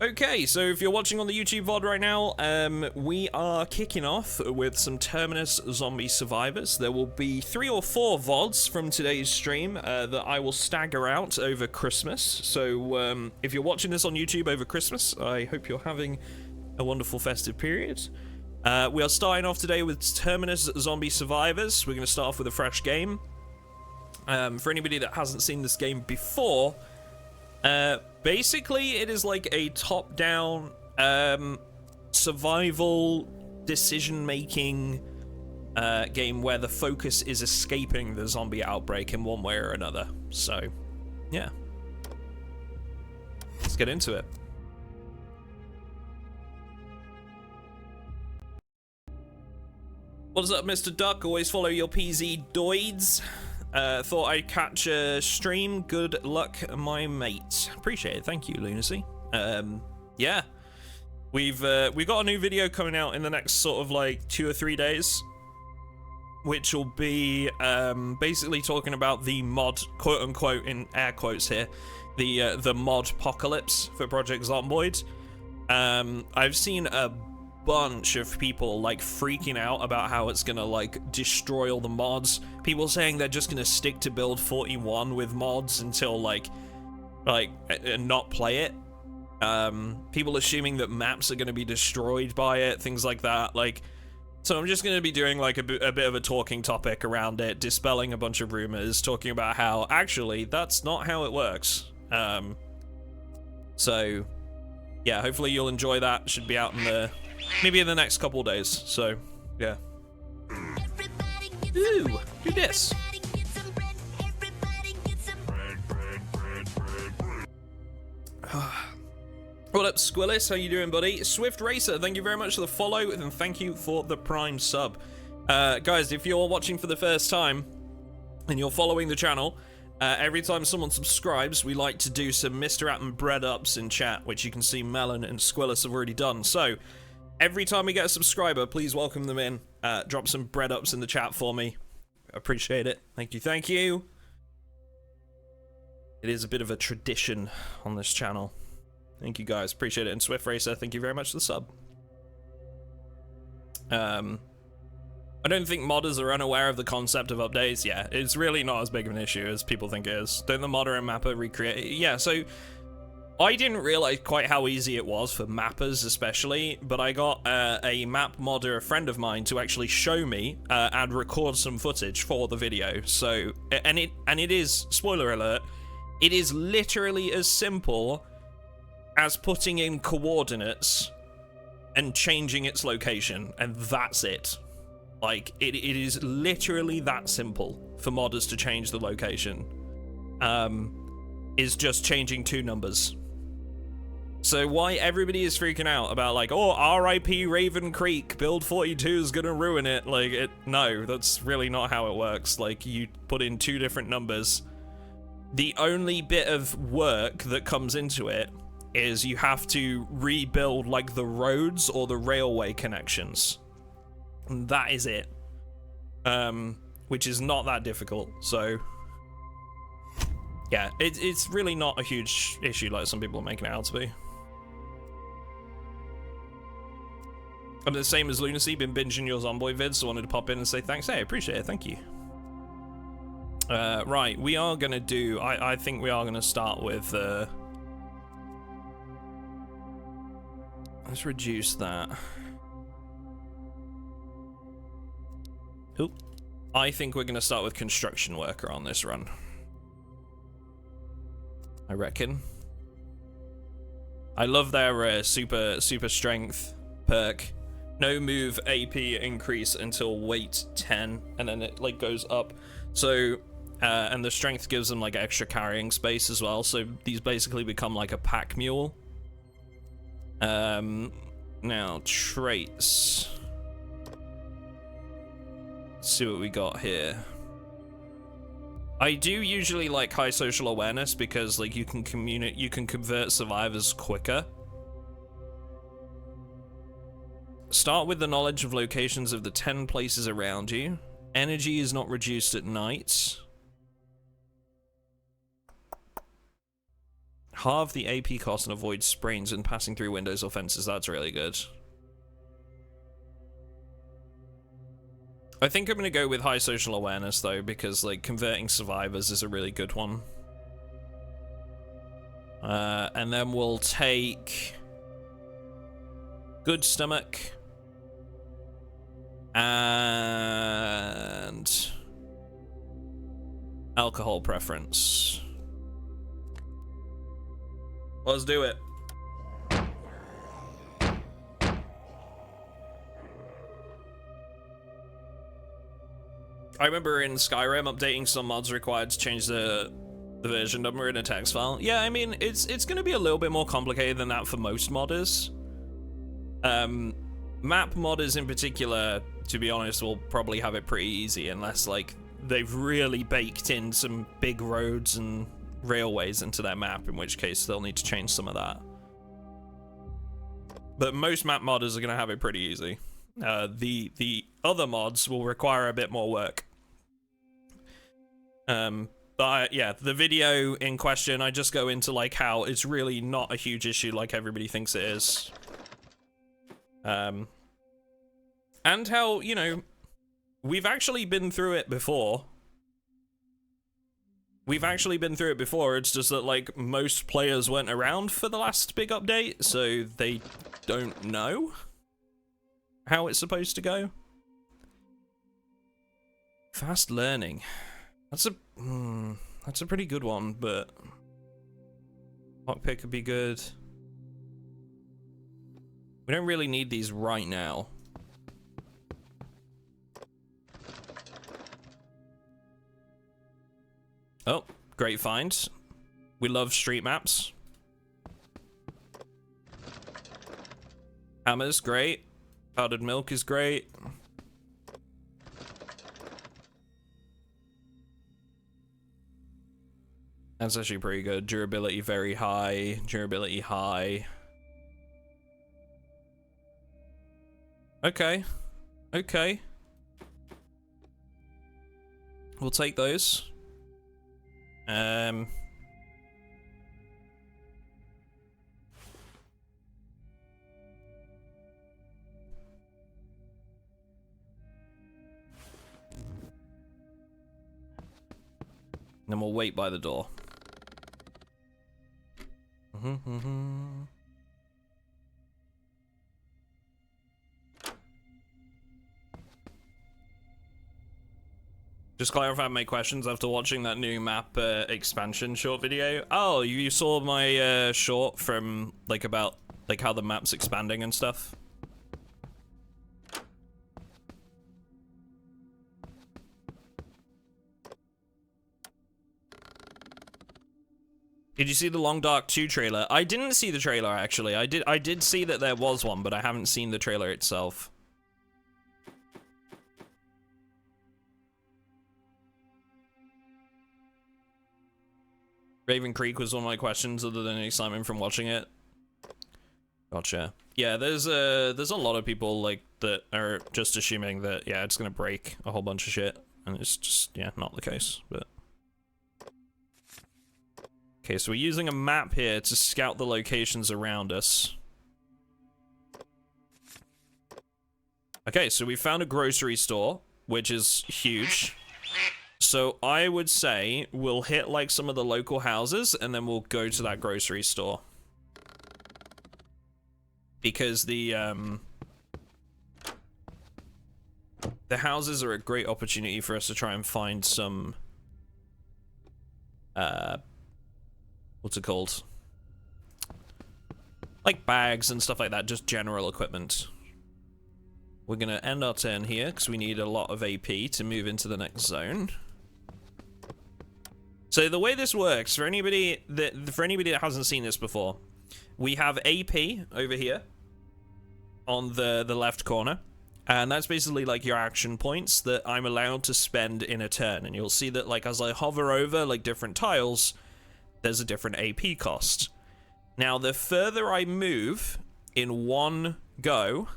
Okay, so if you're watching on the YouTube VOD right now, we are kicking off with some Terminus zombie survivors. There will be 3 or 4 VODs from today's stream that I will stagger out over Christmas. So if you're watching this on YouTube over Christmas, I hope you're having a wonderful festive period. We are starting off today with Terminus zombie survivors. We're going to start off with a fresh game. For anybody that hasn't seen this game before, basically it is like a top-down survival decision-making game where the focus is escaping the zombie outbreak in one way or another. So yeah, let's get into it. What's up, MrAtomicDuck? Always follow your PZ doids. Thought I'd catch a stream. Good luck, my mate. Appreciate it. Thank you, Lunacy. Yeah, we got a new video coming out in the next sort of like 2 or 3 days, which will be basically talking about the mod, quote unquote, in air quotes here, the mod apocalypse for Project Zomboid. I've seen a bunch of people like freaking out about how it's gonna like destroy all the mods. People saying they're just gonna stick to build 41 with mods until like and not play it. People assuming that maps are gonna be destroyed by it, things like that. Like, so I'm just gonna be doing like a bit of a talking topic around it, dispelling a bunch of rumors, talking about how actually that's not how it works. So yeah, hopefully you'll enjoy that. Should be out in the maybe in the next couple of days. So yeah. Ooh, do this. What up, Squillis? How you doing, buddy? Swift Racer, thank you very much for the follow, and thank you for the Prime sub. Guys, if you're watching for the first time and you're following the channel, every time someone subscribes, we like to do some MrAtomicDuck bread ups in chat, which you can see Melon and Squillis have already done. So every time we get a subscriber, please welcome them in. Drop some bread ups in the chat for me. Appreciate it. Thank you, thank you. It is a bit of a tradition on this channel. Thank you, guys. Appreciate it. And Swift Racer, thank you very much for the sub. I don't think modders are unaware of the concept of updates. Yeah, it's really not as big of an issue as people think it is. Don't the modder and mapper recreate? Yeah, so I didn't realize quite how easy it was for mappers especially, but I got a map modder, a friend of mine, to actually show me and record some footage for the video. So, and it is, spoiler alert, it is literally as simple as putting in coordinates and changing its location, and that's it. Like, it is literally that simple for modders to change the location. Is just changing 2 numbers. So why everybody is freaking out about like, oh, RIP Raven Creek, build 42 is gonna ruin it. Like, no, that's really not how it works. Like, you put in 2 different numbers. The only bit of work that comes into it is you have to rebuild like the roads or the railway connections. And that is it. Which is not that difficult. So yeah, it's really not a huge issue like some people are making it out to be. I'm the same as Lunacy, been binging your Zomboid vids, so wanted to pop in and say thanks. Hey, I appreciate it, thank you. Right, we are gonna do, I think we are gonna start with, let's reduce that. Oop. I think we're gonna start with construction worker on this run. I reckon. I love their super strength perk. No move AP increase until weight 10, and then it like goes up. So, and the strength gives them like extra carrying space as well. So these basically become like a pack mule. Now traits. Let's see what we got here. I do usually like high social awareness because like you can convert survivors quicker. Start with the knowledge of locations of the 10 places around you. Energy is not reduced at night. Halve the AP cost and avoid sprains and passing through windows or fences. That's really good. I think I'm going to go with high social awareness, though, because, like, converting survivors is a really good one. And then we'll take good stomach and alcohol preference. Let's do it. I remember in Skyrim updating some mods required to change the version number in a text file. Yeah, I mean, it's going to be a little bit more complicated than that for most modders. Map modders in particular, to be honest, will probably have it pretty easy unless, like, they've really baked in some big roads and railways into their map, in which case they'll need to change some of that. But most map modders are going to have it pretty easy. The other mods will require a bit more work. But yeah, the video in question, I just go into like how it's really not a huge issue like everybody thinks it is. And how, you know, we've actually been through it before. It's just that, like, most players weren't around for the last big update, so they don't know how it's supposed to go. Fast learning. That's a pretty good one, but lockpick could be good. We don't really need these right now. Oh, great find. We love street maps. Hammer's great. Powdered milk is great. That's actually pretty good. Durability very high. Durability high. Okay. Okay. We'll take those. Then we'll wait by the door. Just clarify my questions after watching that new map expansion short video. Oh, you saw my short from like about like how the map's expanding and stuff? Did you see the Long Dark 2 trailer? I didn't see the trailer actually. I did see that there was one, but I haven't seen the trailer itself. Raven Creek was one of my questions other than excitement from watching it. Gotcha. Yeah, there's a lot of people like that are just assuming that yeah, it's gonna break a whole bunch of shit, and it's just yeah, not the case, but okay, so we're using a map here to scout the locations around us. Okay, so we found a grocery store, which is huge. So I would say we'll hit like some of the local houses and then we'll go to that grocery store. Because the houses are a great opportunity for us to try and find some what's it called? Like bags and stuff like that, just general equipment. We're gonna end our turn here because we need a lot of AP to move into the next zone. So the way this works, for anybody that hasn't seen this before, we have AP over here on the left corner, and that's basically like your action points that I'm allowed to spend in a turn. And you'll see that like as I hover over like different tiles, there's a different AP cost. Now the further I move in one go,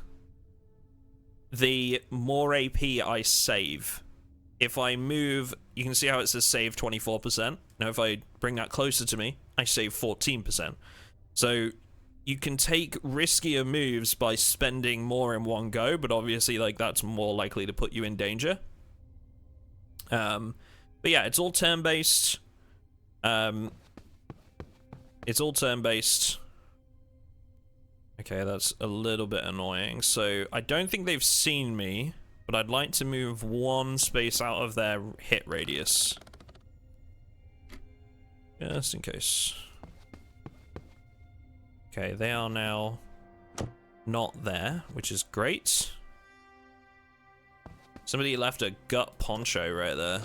the more AP I save. If I move, you can see how it says save 24%. Now if I bring that closer to me, I save 14%. So you can take riskier moves by spending more in one go, but obviously, like, that's more likely to put you in danger. But yeah, it's all turn-based. It's all turn-based. Okay, that's a little bit annoying. So I don't think they've seen me, but I'd like to move one space out of their hit radius. Just in case. Okay, they are now not there, which is great. Somebody left a gut poncho right there.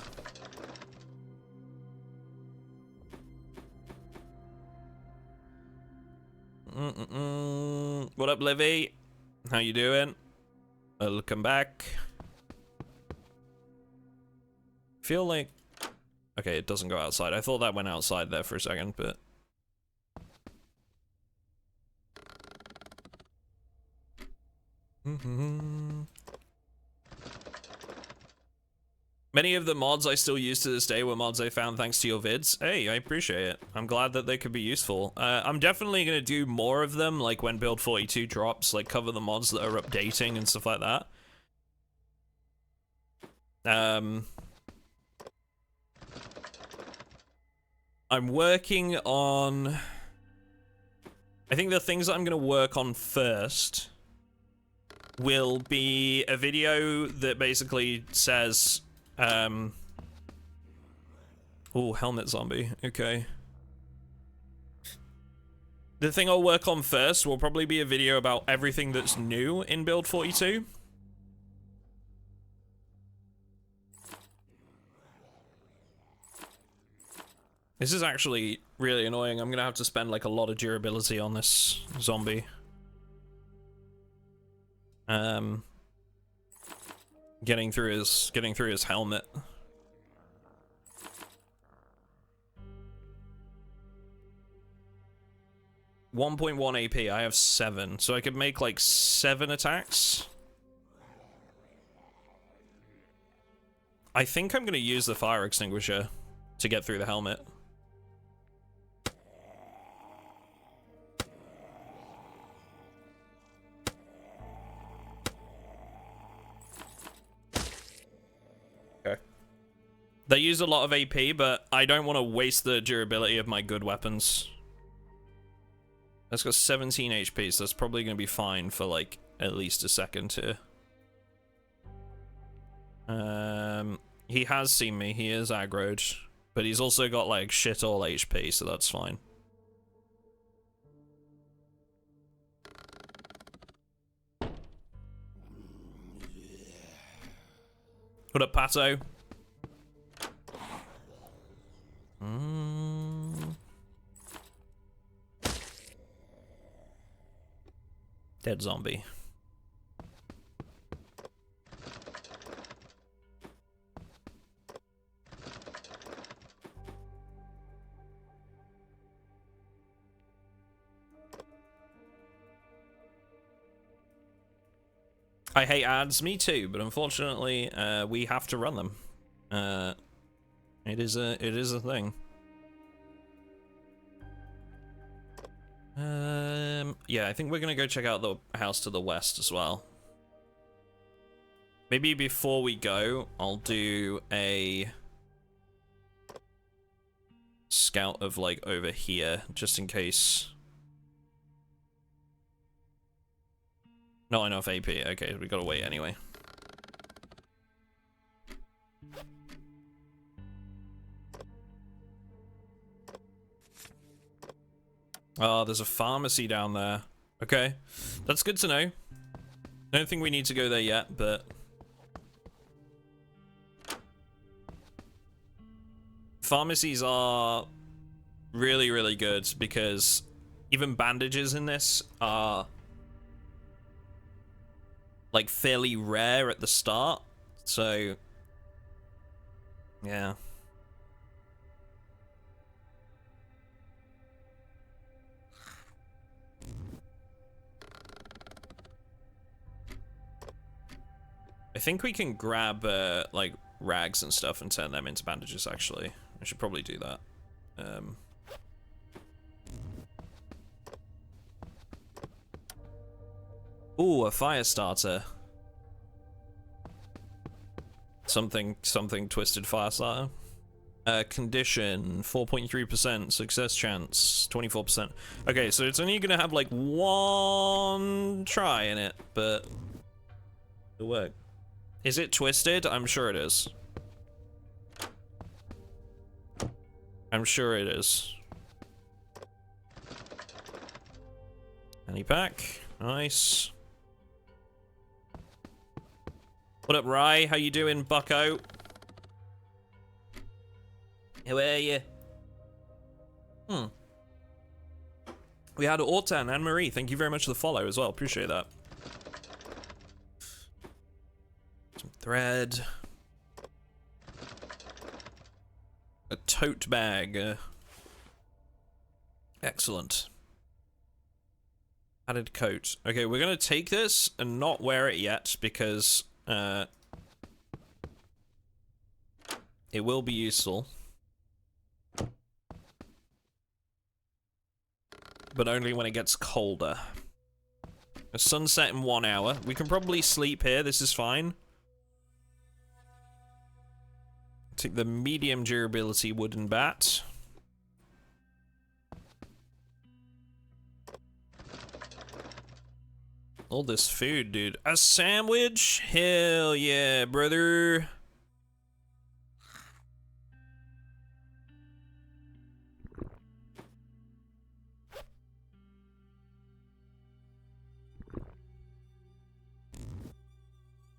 What up, Livy? How you doing? Welcome back. Feel like... Okay, it doesn't go outside. I thought that went outside there for a second, but... Many of the mods I still use to this day were mods I found thanks to your vids. Hey, I appreciate it. I'm glad that they could be useful. I'm definitely going to do more of them, like when build 42 drops, like cover the mods that are updating and stuff like that. I'm working on... I think the things that I'm going to work on first will be a video that basically says... Oh, helmet zombie. Okay. The thing I'll work on first will probably be a video about everything that's new in build 42. This is actually really annoying. I'm gonna have to spend like a lot of durability on this zombie. Getting through his helmet. .1 AP, I have 7, so I could make like 7 attacks. I think I'm gonna use the fire extinguisher to get through the helmet. They use a lot of AP, but I don't want to waste the durability of my good weapons. That's got 17 HP, so that's probably going to be fine for, like, at least a second here. He has seen me. He is aggroed. But he's also got, like, shit all HP, so that's fine. What up, Pato? Dead zombie. I hate ads, me too, but unfortunately, we have to run them. It is a thing. Yeah, I think we're gonna go check out the house to the west as well. Maybe before we go, I'll do a scout of like over here, just in case. Not enough AP. Okay, we gotta wait anyway. Oh, there's a pharmacy down there. Okay, that's good to know. I don't think we need to go there yet, but... Pharmacies are really, really good because even bandages in this are like fairly rare at the start, so yeah. I think we can grab like rags and stuff and turn them into bandages. Actually, I should probably do that. Ooh, a fire starter. Something twisted fire starter. Condition 4.3%, success chance 24%. Okay, so it's only gonna have like one try in it, but it'll work. Is it twisted? I'm sure it is. I'm sure it is. Any pack? Nice. What up, Rye? How you doing, bucko? How are you? We had Ortan and Marie. Thank you very much for the follow as well. Appreciate that. Some thread. A tote bag. Excellent. Added coat. Okay, we're gonna take this and not wear it yet because it will be useful. But only when it gets colder. A sunset in 1 hour. We can probably sleep here. This is fine. Take the medium durability wooden bat. All this food, dude. A sandwich? Hell yeah, brother.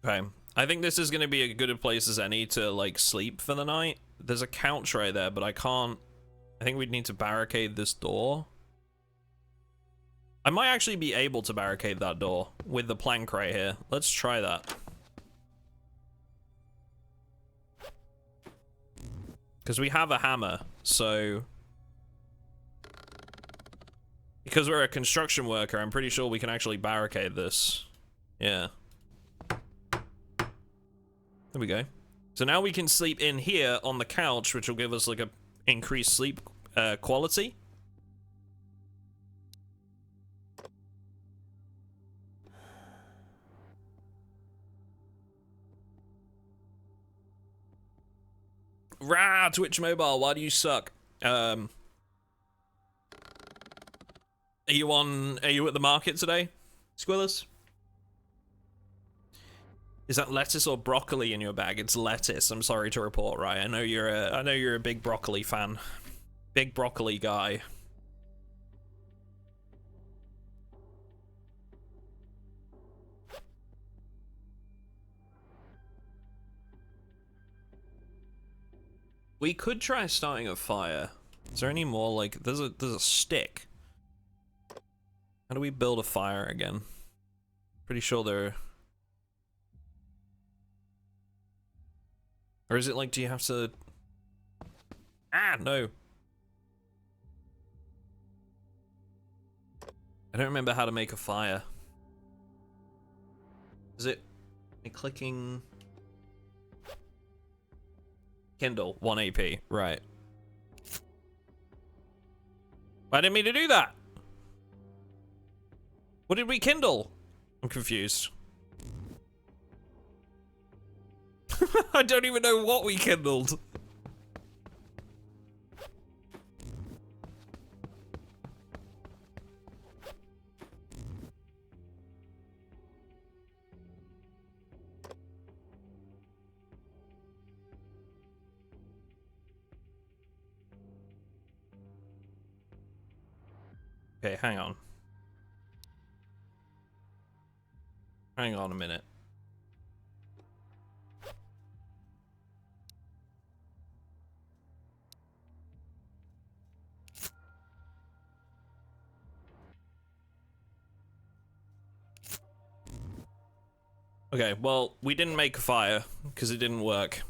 Okay, I think this is going to be as good a place as any to, like, sleep for the night. There's a couch right there, but I can't... I think we'd need to barricade this door. I might actually be able to barricade that door with the plank right here. Let's try that. Because we have a hammer, so... Because we're a construction worker, I'm pretty sure we can actually barricade this. Yeah. There we go. So now we can sleep in here on the couch, which will give us like a increased sleep quality. Rah, Twitch Mobile, why do you suck? Are you at the market today, Squillers? Is that lettuce or broccoli in your bag? It's lettuce. I'm sorry to report, right? I know you're a big broccoli fan. Big broccoli guy. We could try starting a fire. Is there any more, like, there's a stick. How do we build a fire again? Pretty sure there... Or is it like, do you have to... Ah, no. I don't remember how to make a fire. Is it clicking... Kindle, 1 AP, right. I didn't mean to do that. What did we kindle? I'm confused. I don't even know what we kindled. Okay, hang on. Hang on a minute. Okay, well, we didn't make a fire because it didn't work.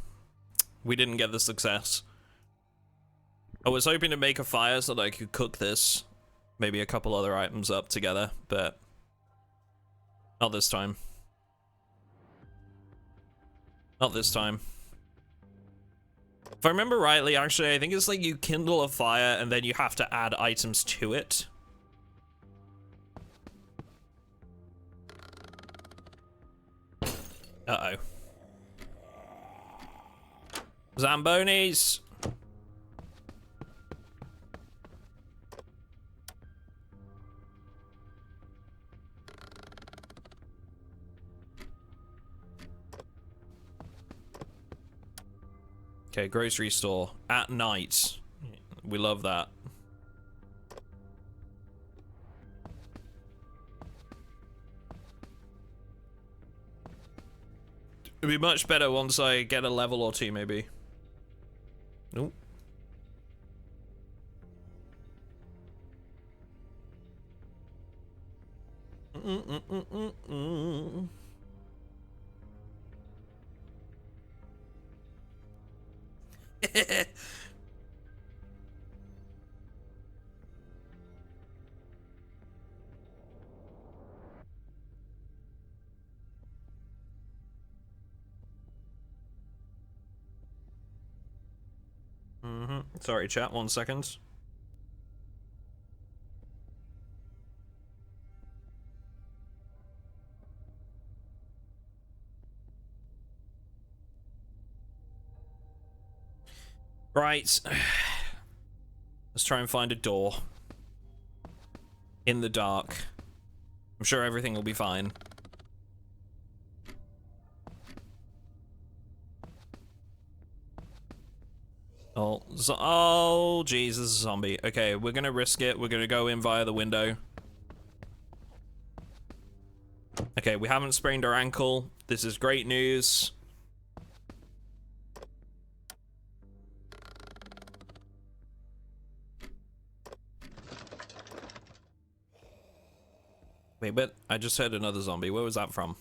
We didn't get the success. I was hoping to make a fire so that I could cook this, maybe a couple other items up together, but not this time. Not this time. If I remember rightly, actually, I think it's like you kindle a fire and then you have to add items to it. Uh-oh. Zambonis! Okay, grocery store. At night. We love that. It'd be much better once I get a level or two, maybe. Nope. Sorry, chat, 1 second. Right. Let's try and find a door. In the dark. I'm sure everything will be fine. Oh, Jesus, a zombie. Okay, we're gonna risk it. We're gonna go in via the window. Okay, we haven't sprained our ankle. This is great news. Wait, but I just heard another zombie. Where was that from?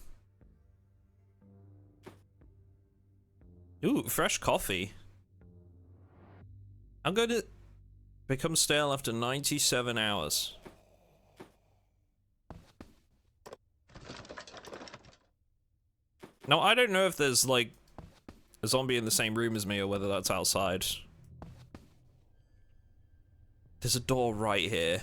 Ooh, fresh coffee. I'm going to become stale after 97 hours. Now, I don't know if there's, like, a zombie in the same room as me or whether that's outside. There's a door right here.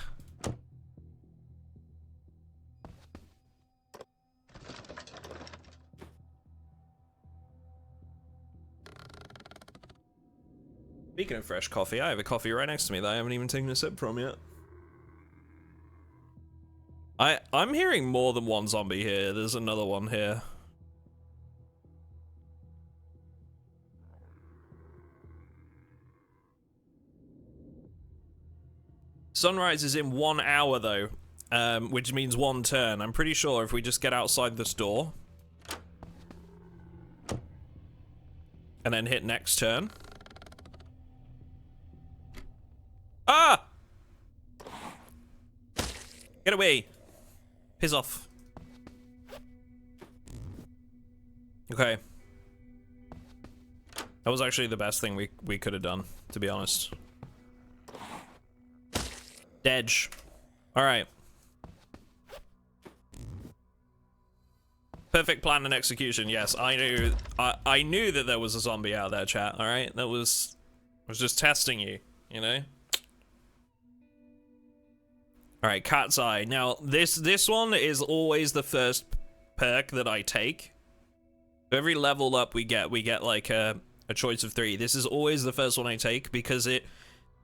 Speaking of fresh coffee, I have a coffee right next to me that I haven't even taken a sip from yet. I'm hearing more than one zombie here. There's another one here. Sunrise is in 1 hour though, which means 1 turn. I'm pretty sure if we just get outside this door and then hit next turn. Ah! Get away. Piss off. Okay. That was actually the best thing we could have done, to be honest. Dedge. Alright. Perfect plan and execution, yes. I knew that there was a zombie out there, chat, alright? I was just testing you, you know? Alright, Cat's Eye. Now, this one is always the first perk that I take. Every level up we get like a choice of 3. This is always the first one I take because that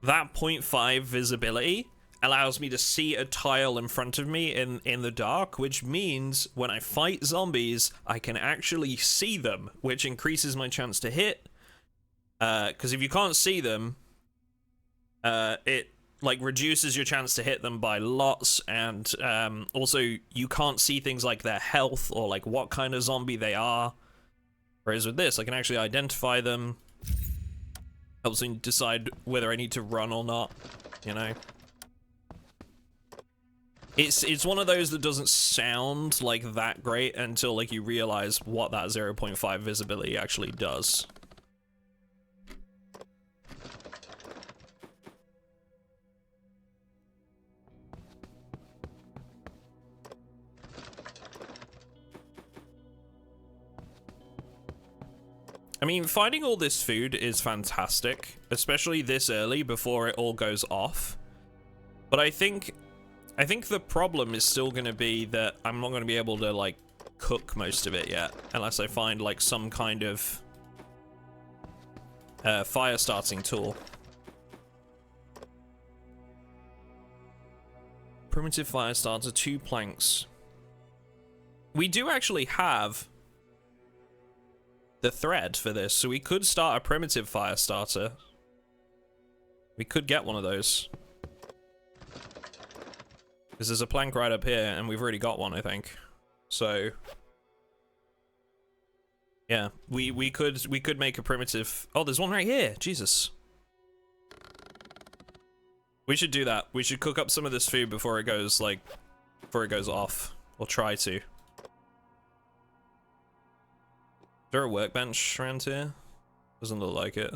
0.5 visibility allows me to see a tile in front of me in the dark, which means when I fight zombies, I can actually see them, which increases my chance to hit. Because if you can't see them, it like reduces your chance to hit them by lots, and also you can't see things like their health or like what kind of zombie they are. Whereas with this, I can actually identify them. Helps me decide whether I need to run or not, you know? It's one of those that doesn't sound like that great until like you realize what that 0.5 visibility actually does. I mean, finding all this food is fantastic, especially this early before it all goes off. But I think the problem is still going to be that I'm not going to be able to, like, cook most of it yet, unless I find like some kind of fire starting tool. Primitive fire starter, 2 planks. We do actually have the thread for this, so we could start a primitive fire starter. We could get one of those. Because there's a plank right up here, and we've already got one, I think. So yeah, we could make a primitive. Oh, there's one right here. Jesus. We should do that. We should cook up some of this food before it goes off. Or try to. Is there a workbench around here? Doesn't look like it.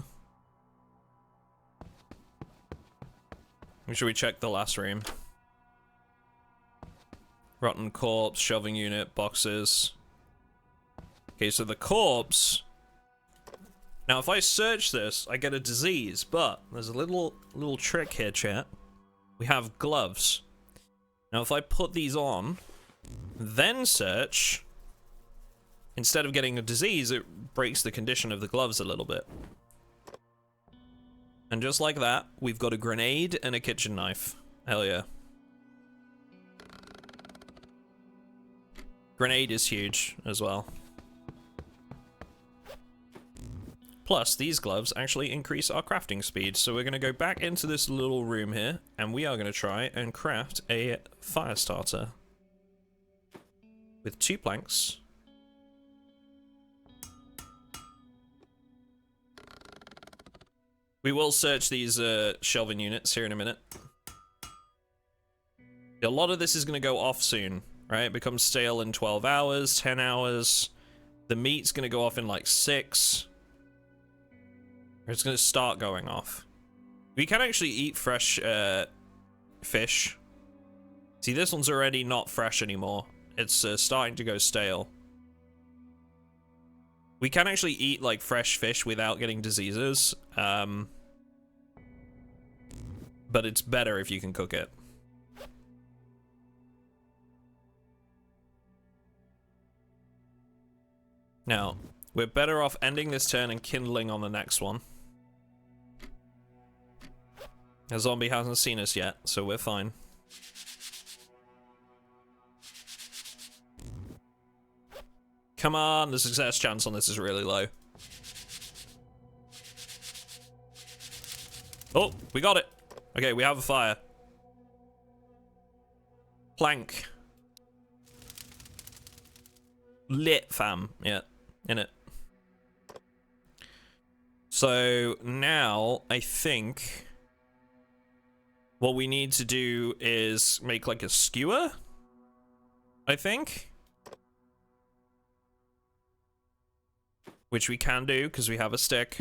Should we check the last room? Rotten corpse, shelving unit, boxes. Okay, so the corpse. Now, if I search this, I get a disease, but there's a little trick here, chat. We have gloves. Now, if I put these on, then search, instead of getting a disease, it breaks the condition of the gloves a little bit. And just like that, we've got a grenade and a kitchen knife. Hell yeah. Grenade is huge as well. Plus, these gloves actually increase our crafting speed. So we're going to go back into this little room here, and we are going to try and craft a fire starter. With 2 planks. We will search these shelving units here in a minute. A lot of this is going to go off soon, right? It becomes stale in 12 hours, 10 hours. The meat's going to go off in like 6. It's going to start going off. We can actually eat fresh fish. See, this one's already not fresh anymore. It's starting to go stale. We can actually eat like fresh fish without getting diseases. But it's better if you can cook it. Now, we're better off ending this turn and kindling on the next one. A zombie hasn't seen us yet, so we're fine. Come on, the success chance on this is really low. Oh, we got it. Okay, we have a fire. Plank. Lit, fam. Yeah, in it. So now I think what we need to do is make like a skewer, I think. Which we can do because we have a stick.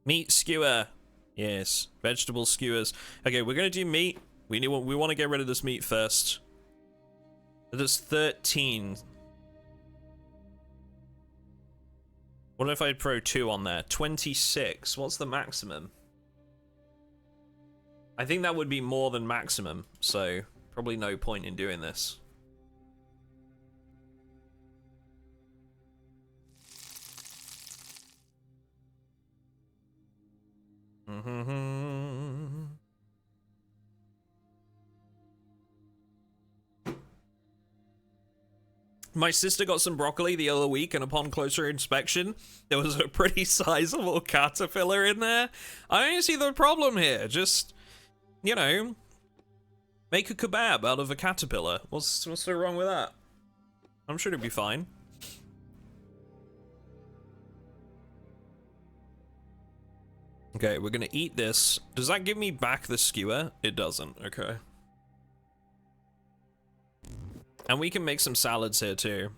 Meat skewer. Yes, vegetable skewers. Okay, we're gonna do meat. We want to get rid of this meat first. There's 13. What if I throw 2 on there? 26. What's the maximum? I think that would be more than maximum, so probably no point in doing this. My sister got some broccoli the other week, and upon closer inspection, there was a pretty sizable caterpillar in there. I don't see the problem here. Just, you know, make a kebab out of a caterpillar. What's so wrong with that? I'm sure it'd be fine. Okay, we're gonna eat this. Does that give me back the skewer? It doesn't. Okay. And we can make some salads here too.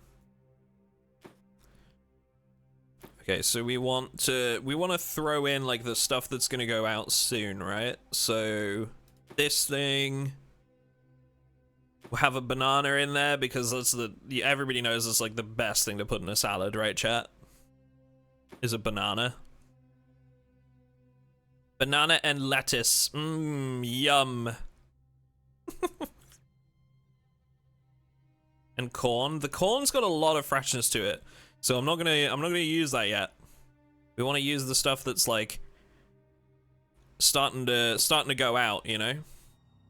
Okay, so we want to throw in like the stuff that's gonna go out soon, right? So this thing. We'll have a banana in there because that's everybody knows it's like the best thing to put in a salad, right, chat? Is a banana. Banana and lettuce. Mmm, yum. And corn. The corn's got a lot of freshness to it, so I'm not gonna use that yet. We want to use the stuff that's like starting to go out, you know.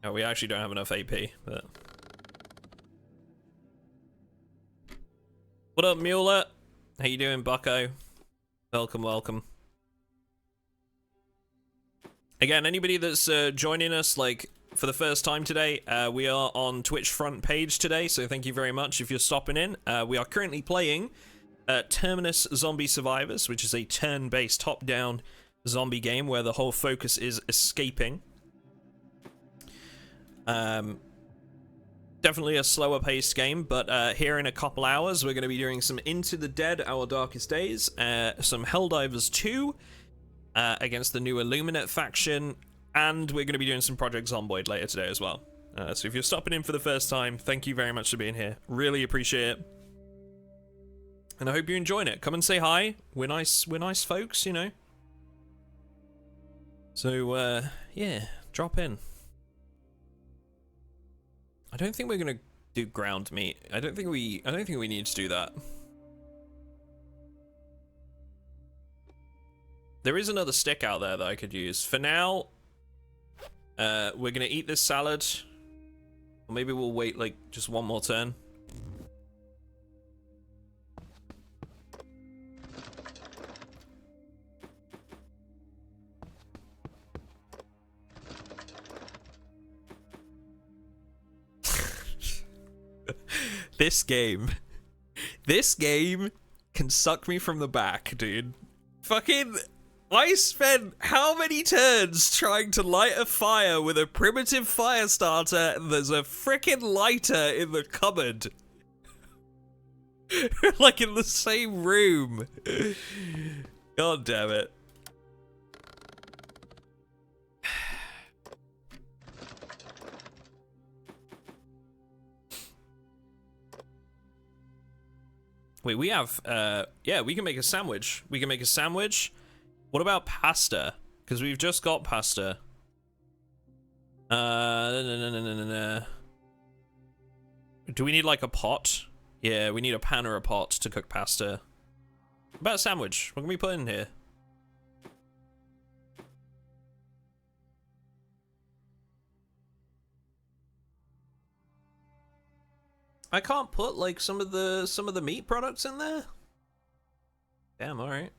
Oh, we actually don't have enough AP, but. What up, Mueller? How you doing, Bucko? Welcome, welcome. Again, anybody that's joining us, like, for the first time today, we are on Twitch front page today, so thank you very much if you're stopping in. We are currently playing Terminus Zombie Survivors, which is a turn-based top-down zombie game where the whole focus is escaping. Definitely a slower paced game, but here in a couple hours we're going to be doing some Into the Dead, Our Darkest Days, some Helldivers 2 against the new Illuminate faction, and we're going to be doing some Project Zomboid later today as well. So if you're stopping in for the first time, thank you very much for being here. Really appreciate it. And I hope you're enjoying it. Come and say hi. We're nice folks, you know. So, yeah, drop in. I don't think we're gonna do ground meat. I don't think we need to do that. There is another stick out there that I could use. For now, we're gonna eat this salad. Or maybe we'll wait like just one more turn. This game can suck me from the back, dude. Fucking, I spent how many turns trying to light a fire with a primitive fire starter, and there's a freaking lighter in the cupboard. Like in the same room. God damn it. Wait, we have, yeah, we can make a sandwich. We can make a sandwich. What about pasta? Because we've just got pasta. Do we need like a pot? Yeah, we need a pan or a pot to cook pasta. What about a sandwich? What can we put in here? I can't put like some of the meat products in there? Damn, alright.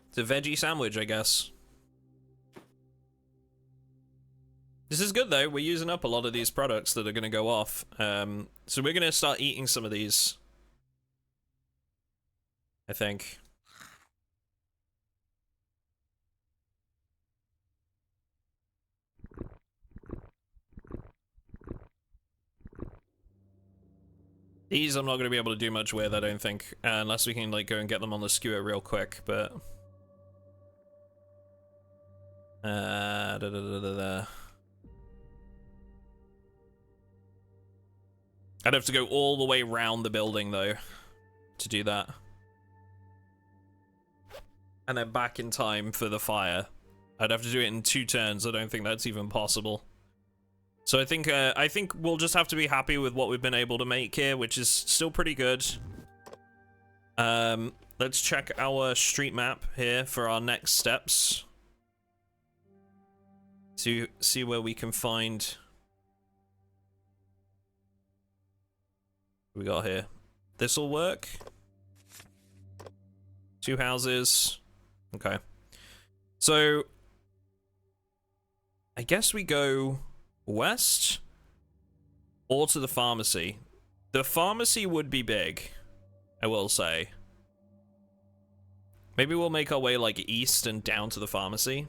It's a veggie sandwich, I guess. This is good though, we're using up a lot of these products that are gonna go off. So we're gonna start eating some of these, I think. These I'm not going to be able to do much with, I don't think, unless we can like go and get them on the skewer real quick, but... I'd have to go all the way around the building, though, to do that. And then back in time for the fire. I'd have to do it in 2 turns, I don't think that's even possible. So I think we'll just have to be happy with what we've been able to make here, which is still pretty good. Let's check our street map here for our next steps. To see where we can find... What we got here? This'll work. 2 houses. Okay. So... I guess we go... west or to the pharmacy. The pharmacy would be big, I will say. Maybe we'll make our way like east and down to the pharmacy.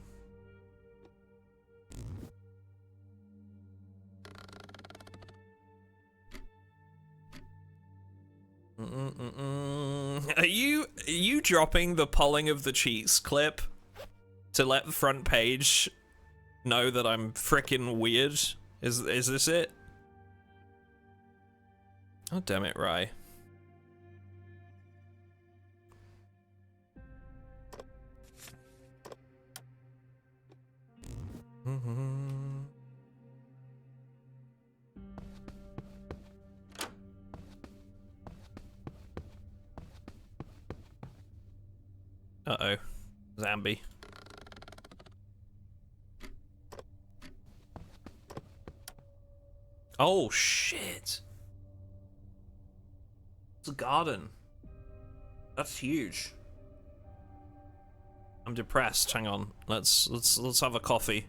Are you dropping the pulling of the cheeks clip to let the front page know that I'm frickin' weird? Is this it? Oh, damn it, Rye. Uh-oh. Zambi. Oh, shit. It's a garden. That's huge. I'm depressed. Hang on. Let's have a coffee.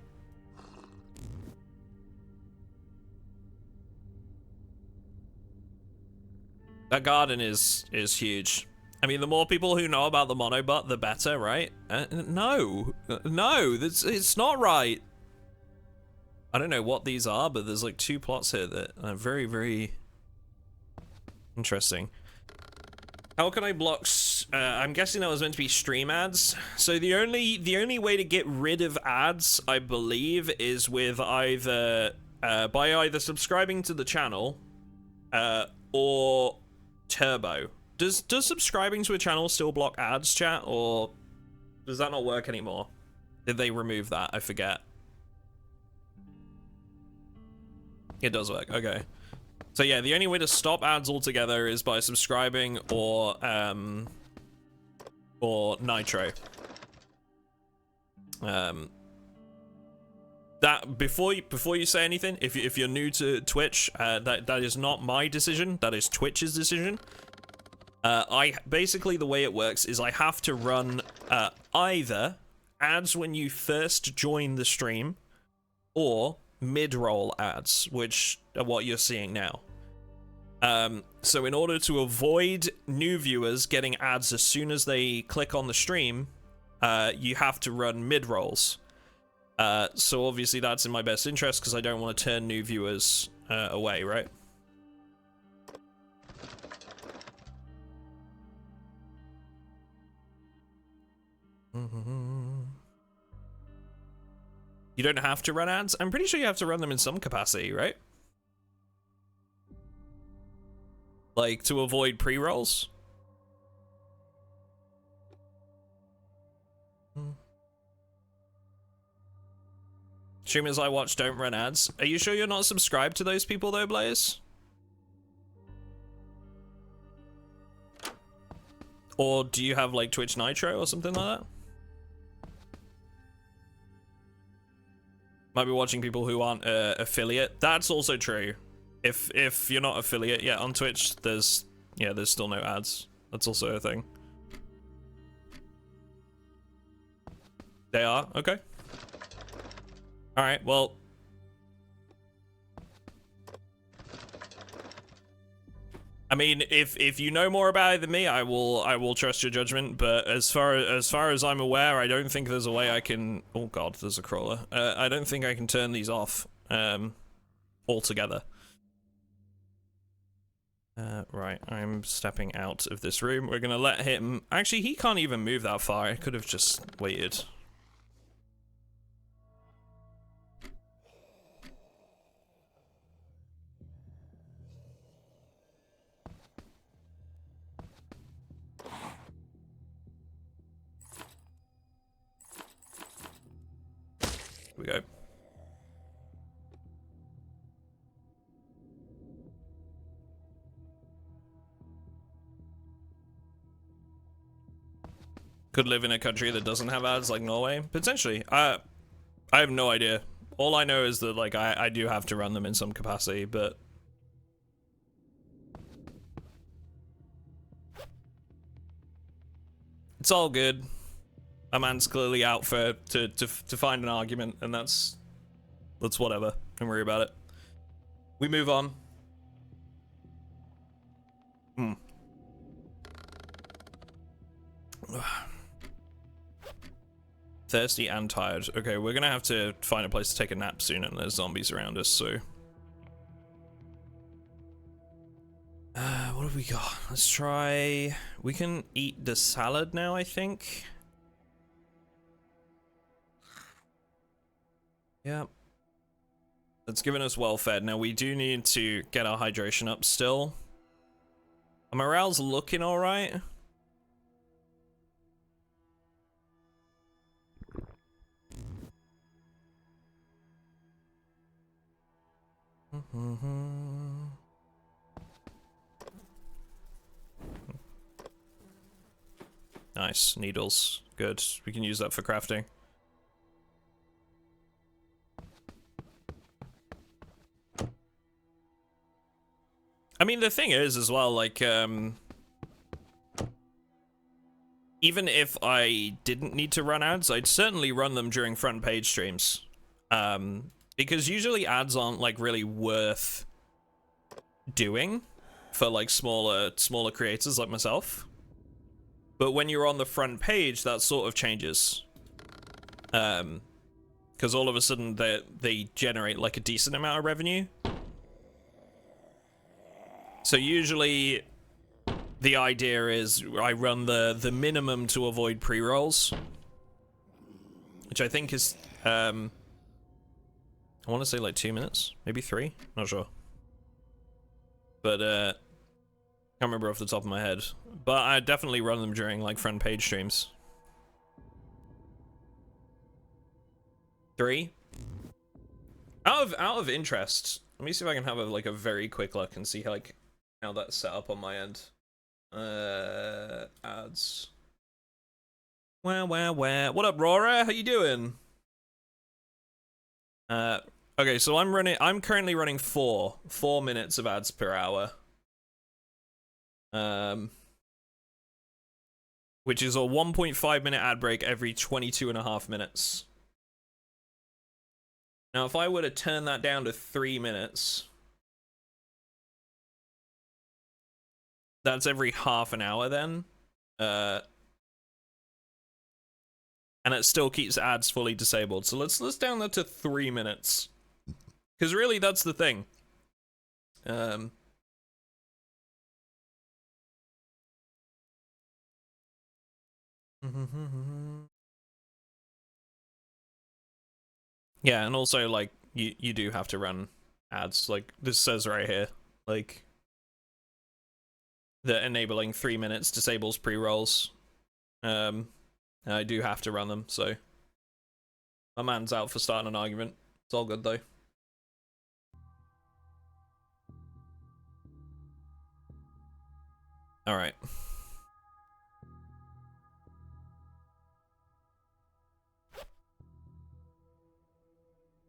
That garden is huge. I mean, the more people who know about the monobot, the better, right? No, it's not right. I don't know what these are, but there's like 2 plots here that are very, very interesting. How can I block? I'm guessing that was meant to be stream ads. So the only way to get rid of ads, I believe, is with either by either subscribing to the channel, or Turbo. Does subscribing to a channel still block ads, chat, or does that not work anymore? Did they remove that? I forget. It does work. Okay. So yeah, the only way to stop ads altogether is by subscribing or Nitro. That before you say anything, if you're new to Twitch, that is not my decision. That is Twitch's decision. I basically, the way it works is I have to run either ads when you first join the stream, or mid-roll ads, which are what you're seeing now. So in order to avoid new viewers getting ads as soon as they click on the stream, you have to run mid-rolls. So obviously that's in my best interest because I don't want to turn new viewers away, right? You don't have to run ads? I'm pretty sure you have to run them in some capacity, right? Like, to avoid pre-rolls? Streamers I watch don't run ads. Are you sure you're not subscribed to those people though, Blaze? Or do you have like Twitch Nitro or something like that? Might be watching people who aren't affiliate. That's also true. If you're not affiliate yet on Twitch, there's still no ads. That's also a thing. They are? Okay. Alright, well. I mean, if you know more about it than me, I will trust your judgment, but as far as I'm aware, I don't think there's a way I can. Oh god, there's a crawler. I don't think I can turn these off altogether. Right, I'm stepping out of this room. We're gonna let him. Actually, he can't even move that far. I could have just waited. We go. Could live in a country that doesn't have ads like Norway? Potentially. I have no idea. All I know is that like I do have to run them in some capacity, but it's all good. A man's clearly out to find an argument, and that's whatever. Don't worry about it. We move on. Thirsty and tired. Okay, we're gonna have to find a place to take a nap soon, and there's zombies around us, so. What have we got? Let's try. We can eat the salad now, I think. Yeah. That's given us well fed. Now we do need to get our hydration up still. Our morale's looking alright. Nice. Needles. Good. We can use that for crafting. I mean, the thing is, as well, like, even if I didn't need to run ads, I'd certainly run them during front page streams. Because usually ads aren't, like, really worth doing for, like, smaller creators like myself. But when you're on the front page, that sort of changes. Because all of a sudden, they generate, like, a decent amount of revenue. So usually, the idea is I run the minimum to avoid pre-rolls. Which I think is, I want to say like 2 minutes, maybe 3, not sure. But, can't remember off the top of my head. But I definitely run them during like front page streams. 3? Out of interest, let me see if I can have a very quick look and see like how that's set up on my end. Ads. Where? What up, Rora? How you doing? Okay, so I'm currently running 4 minutes of ads per hour. Which is a 1.5 minute ad break every 22.5 minutes. Now, if I were to turn that down to 3 minutes, that's every half an hour then. And it still keeps ads fully disabled. So let's down that to 3 minutes. Because really, that's the thing. Yeah, and also, like, you do have to run ads. Like, this says right here. Like, that enabling 3 minutes disables pre-rolls. And I do have to run them, so my man's out for starting an argument. It's all good, though. Alright.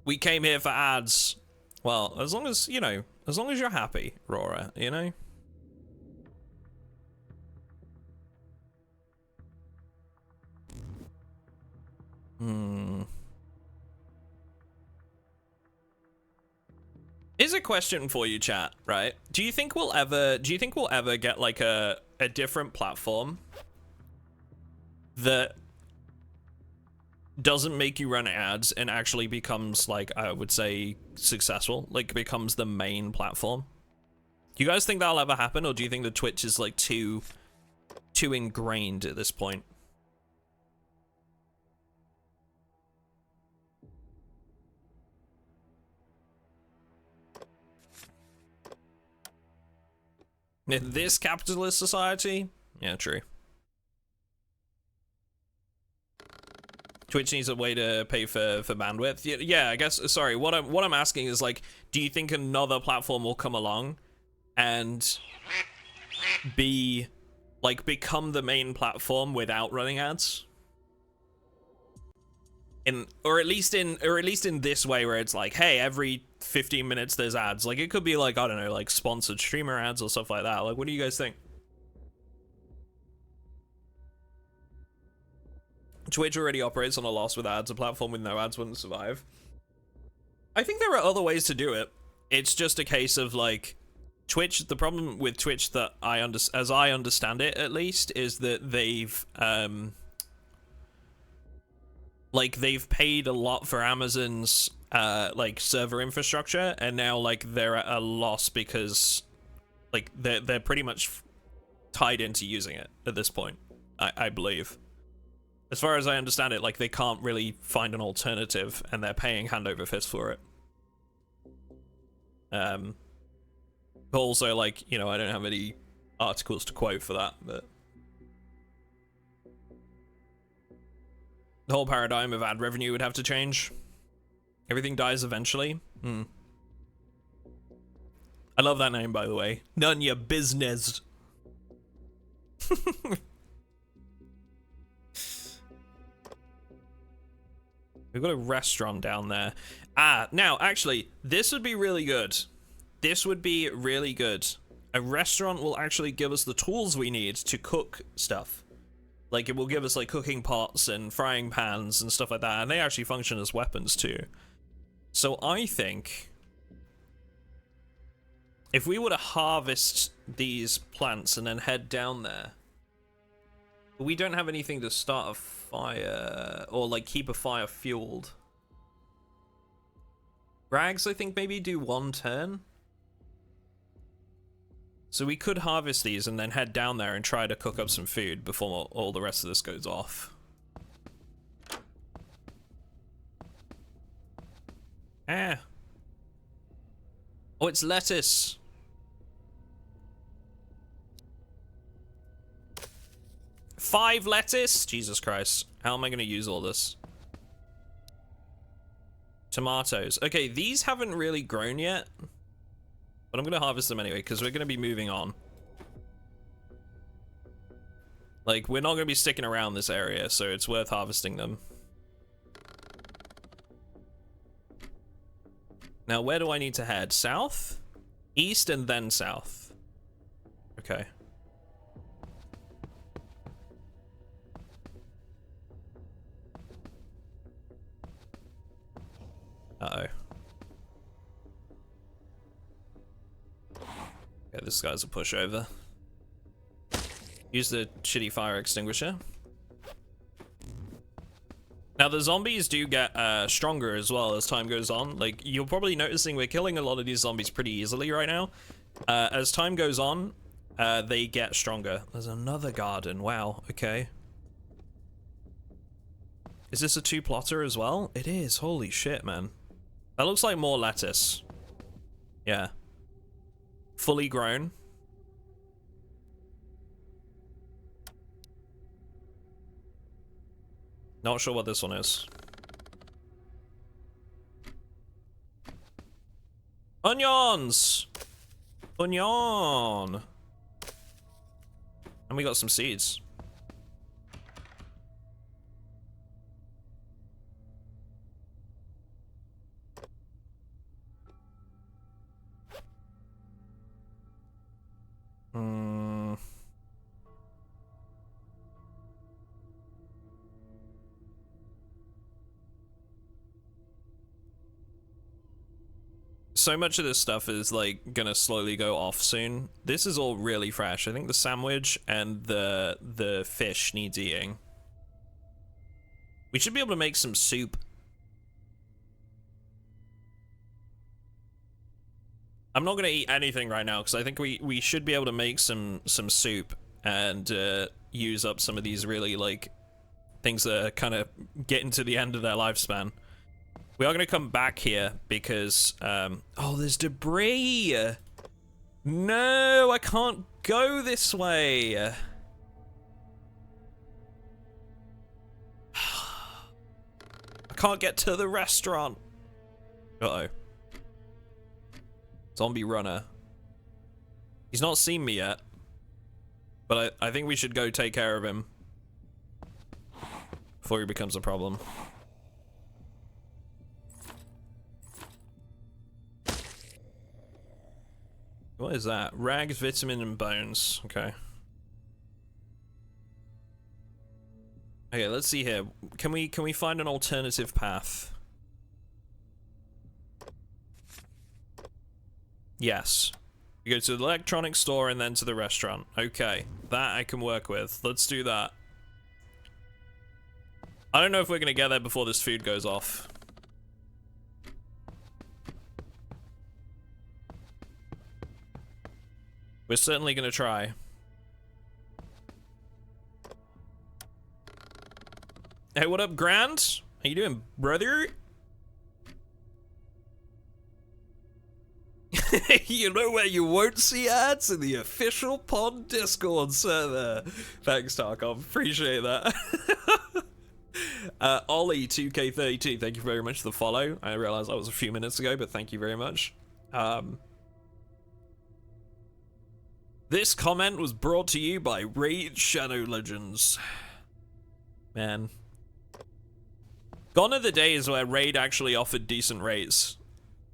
We came here for ads. Well, as long as, you know, as long as you're happy, Rora, you know? Here's a question for you, chat, right? Do you think we'll ever get like a different platform that doesn't make you run ads and actually becomes, like, I would say, successful, like becomes the main platform? Do you guys think that'll ever happen, or do you think the Twitch is like too ingrained at this point? In this capitalist society? Yeah, true. Twitch needs a way to pay for bandwidth. Yeah, I guess. Sorry, what I'm asking is, like, do you think another platform will come along and become the main platform without running ads? Or at least in this way, where it's like, hey, every 15 minutes there's ads. Like, it could be like, I don't know, like sponsored streamer ads or stuff like that. Like, what do you guys think? Twitch already operates on a loss with ads. A platform with no ads wouldn't survive. I think there are other ways to do it. It's just a case of, like, Twitch, the problem with Twitch that as I understand it, at least, is that they've paid a lot for Amazon's like server infrastructure, and now, like, they're at a loss because, like, they're pretty much tied into using it at this point, I believe. As far as I understand it, like, they can't really find an alternative, and they're paying hand over fist for it. But also, like, you know, I don't have any articles to quote for that, but the whole paradigm of ad revenue would have to change. Everything dies eventually. I love that name, by the way. None your business. We've got a restaurant down there. Ah, now, actually, this would be really good. This would be really good. A restaurant will actually give us the tools we need to cook stuff. Like, it will give us, like, cooking pots and frying pans and stuff like that. And they actually function as weapons, too. So I think if we were to harvest these plants and then head down there, we don't have anything to start a fire or like keep a fire fueled. Rags, I think, maybe do 1 turn. So we could harvest these and then head down there and try to cook up some food before all the rest of this goes off. Ah. Oh, it's lettuce. Five lettuce? Jesus Christ. How am I going to use all this? Tomatoes. Okay, these haven't really grown yet. But I'm going to harvest them anyway, because we're going to be moving on. Like, we're not going to be sticking around this area, so it's worth harvesting them. Now, where do I need to head? South? East and then south. Okay. Uh-oh. Okay, this guy's a pushover. Use the shitty fire extinguisher. Now, the zombies do get stronger as well as time goes on. Like, you're probably noticing we're killing a lot of these zombies pretty easily right now. As time goes on, they get stronger. There's another garden. Wow, okay. Is this a 2-plotter as well? It is. Holy shit, man. That looks like more lettuce. Yeah. Fully grown. Not sure what this one is. Onions! Onion! And we got some seeds. So much of this stuff is like gonna slowly go off soon. This is all really fresh. I think the sandwich and the fish needs eating. We should be able to make some soup. I'm not gonna eat anything right now because I think we should be able to make some soup and use up some of these really like things that are kind of getting to the end of their lifespan. We are going to come back here because, oh, there's debris. No, I can't go this way. I can't get to the restaurant. Uh-oh. Zombie runner. He's not seen me yet, but I think we should go take care of him before he becomes a problem. What is that? Rags, vitamin, and bones. Okay. Okay, let's see here. Can we find an alternative path? Yes. We go to the electronics store and then to the restaurant. Okay, that I can work with. Let's do that. I don't know if we're gonna get there before this food goes off. We're certainly gonna try. Hey, what up, Grant? How you doing, brother? You know where you won't see ads? In the official pod Discord server. Thanks, Tarkov. Appreciate that. Ollie 2K32, thank you very much for the follow. I realized that was a few minutes ago, but thank you very much. This comment was brought to you by Raid Shadow Legends. Man. Gone are the days where Raid actually offered decent rates.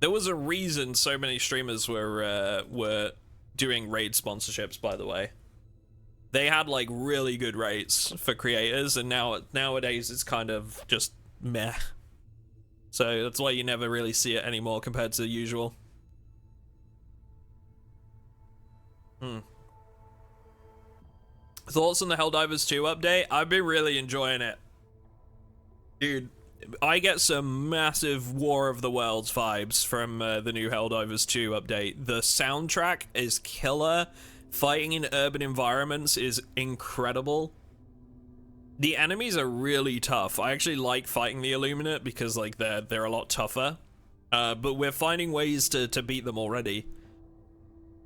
There was a reason so many streamers were doing Raid sponsorships, by the way. They had like really good rates for creators, and nowadays it's kind of just meh. So that's why you never really see it anymore compared to the usual. Thoughts on the Helldivers 2 update? I've been really enjoying it. Dude, I get some massive War of the Worlds vibes from the new Helldivers 2 update. The soundtrack is killer. Fighting in urban environments is incredible. The enemies are really tough. I actually like fighting the Illuminate because like they're a lot tougher. But we're finding ways to beat them already.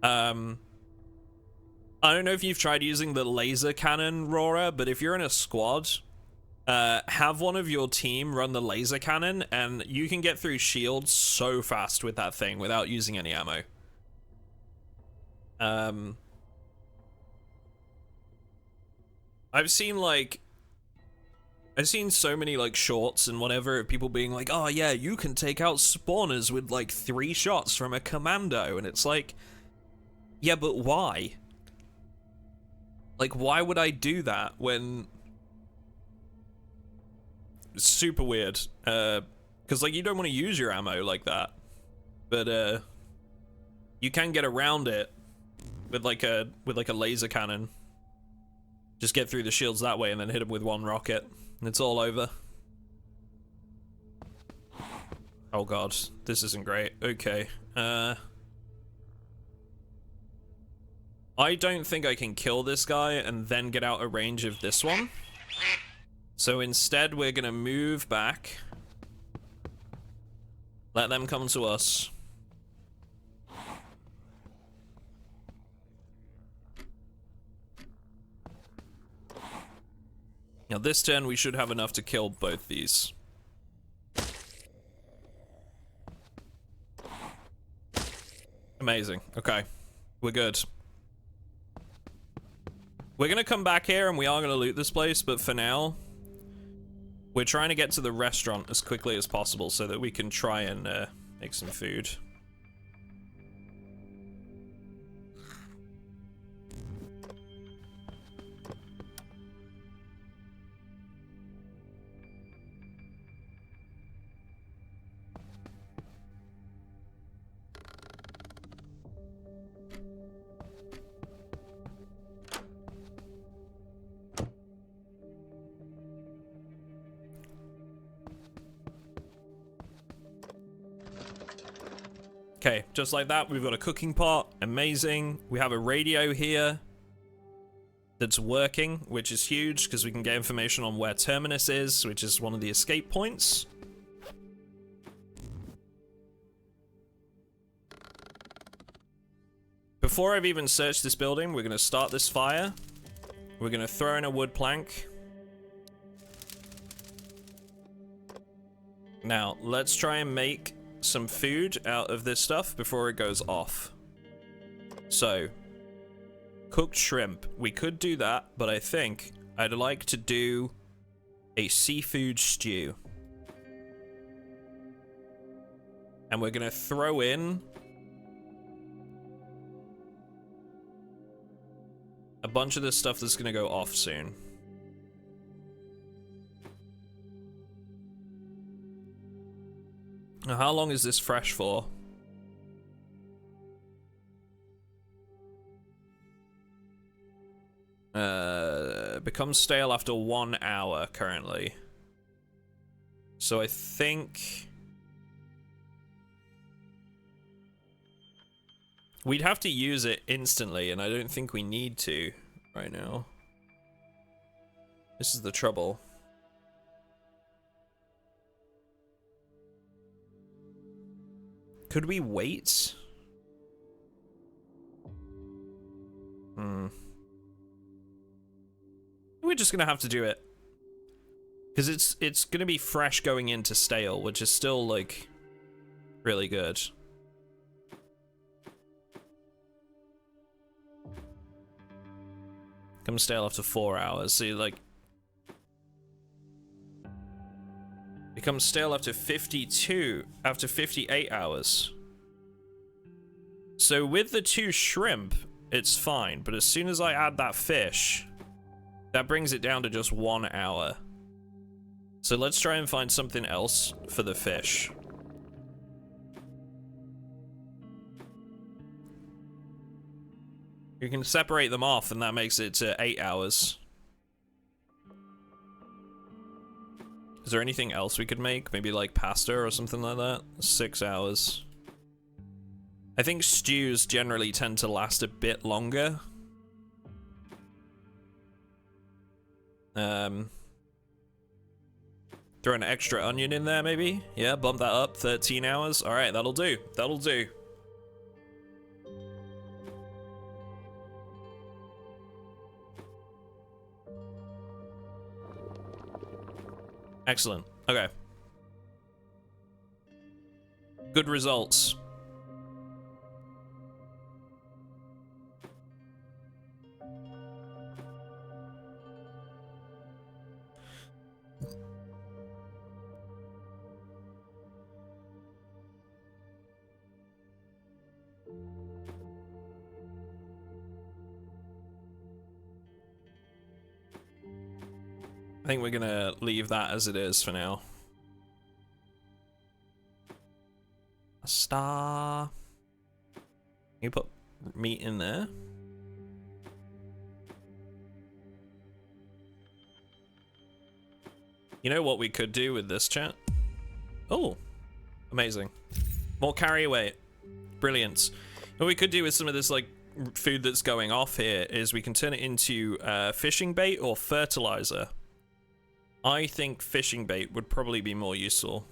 I don't know if you've tried using the laser cannon, Rora, but if you're in a squad, have one of your team run the laser cannon, and you can get through shields so fast with that thing without using any ammo. I've seen so many like shorts and whatever of people being like, oh yeah, you can take out spawners with like 3 shots from a commando, and it's like, yeah, but why? Like, why would I do that when... It's super weird. Because, like, you don't want to use your ammo like that. But, you can get around it with, like, a laser cannon. Just get through the shields that way and then hit them with 1 rocket. And it's all over. Oh, God. This isn't great. Okay. I don't think I can kill this guy and then get out of range of this one. So instead, we're gonna move back. Let them come to us. Now this turn, we should have enough to kill both these. Amazing. Okay. We're good. We're gonna come back here and we are gonna loot this place, but for now, we're trying to get to the restaurant as quickly as possible so that we can try and make some food. Okay, just like that, we've got a cooking pot. Amazing. We have a radio here that's working, which is huge because we can get information on where Terminus is, which is one of the escape points. Before I've even searched this building, we're going to start this fire. We're going to throw in a wood plank. Now, let's try and make some food out of this stuff before it goes off. So, cooked shrimp. We could do that, but I think I'd like to do a seafood stew. And we're gonna throw in a bunch of this stuff that's gonna go off soon. Now, how long is this fresh for? Becomes stale after 1 hour currently. So I think we'd have to use it instantly, and I don't think we need to right now. This is the trouble. Could we wait? We're just gonna have to do it. Because it's gonna be fresh going into stale, which is still, like, really good. Comes stale after 4 hours, so like... Becomes stale after 58 hours. So with the 2 shrimp, it's fine, but as soon as I add that fish, that brings it down to just 1 hour. So let's try and find something else for the fish. You can separate them off, and that makes it 8 hours. Is there anything else we could make? Maybe like pasta or something like that? 6 hours. I think stews generally tend to last a bit longer. Throw an extra onion in there, maybe? Yeah, bump that up, 13 hours. All right, that'll do. That'll do. Excellent. Okay. Good results. I think we're gonna leave that as it is for now. A star. You put meat in there. You know what we could do with this, chat? Oh, amazing. More carry weight. Brilliant. What we could do with some of this, like, food that's going off here is we can turn it into fishing bait or fertilizer. I think fishing bait would probably be more useful.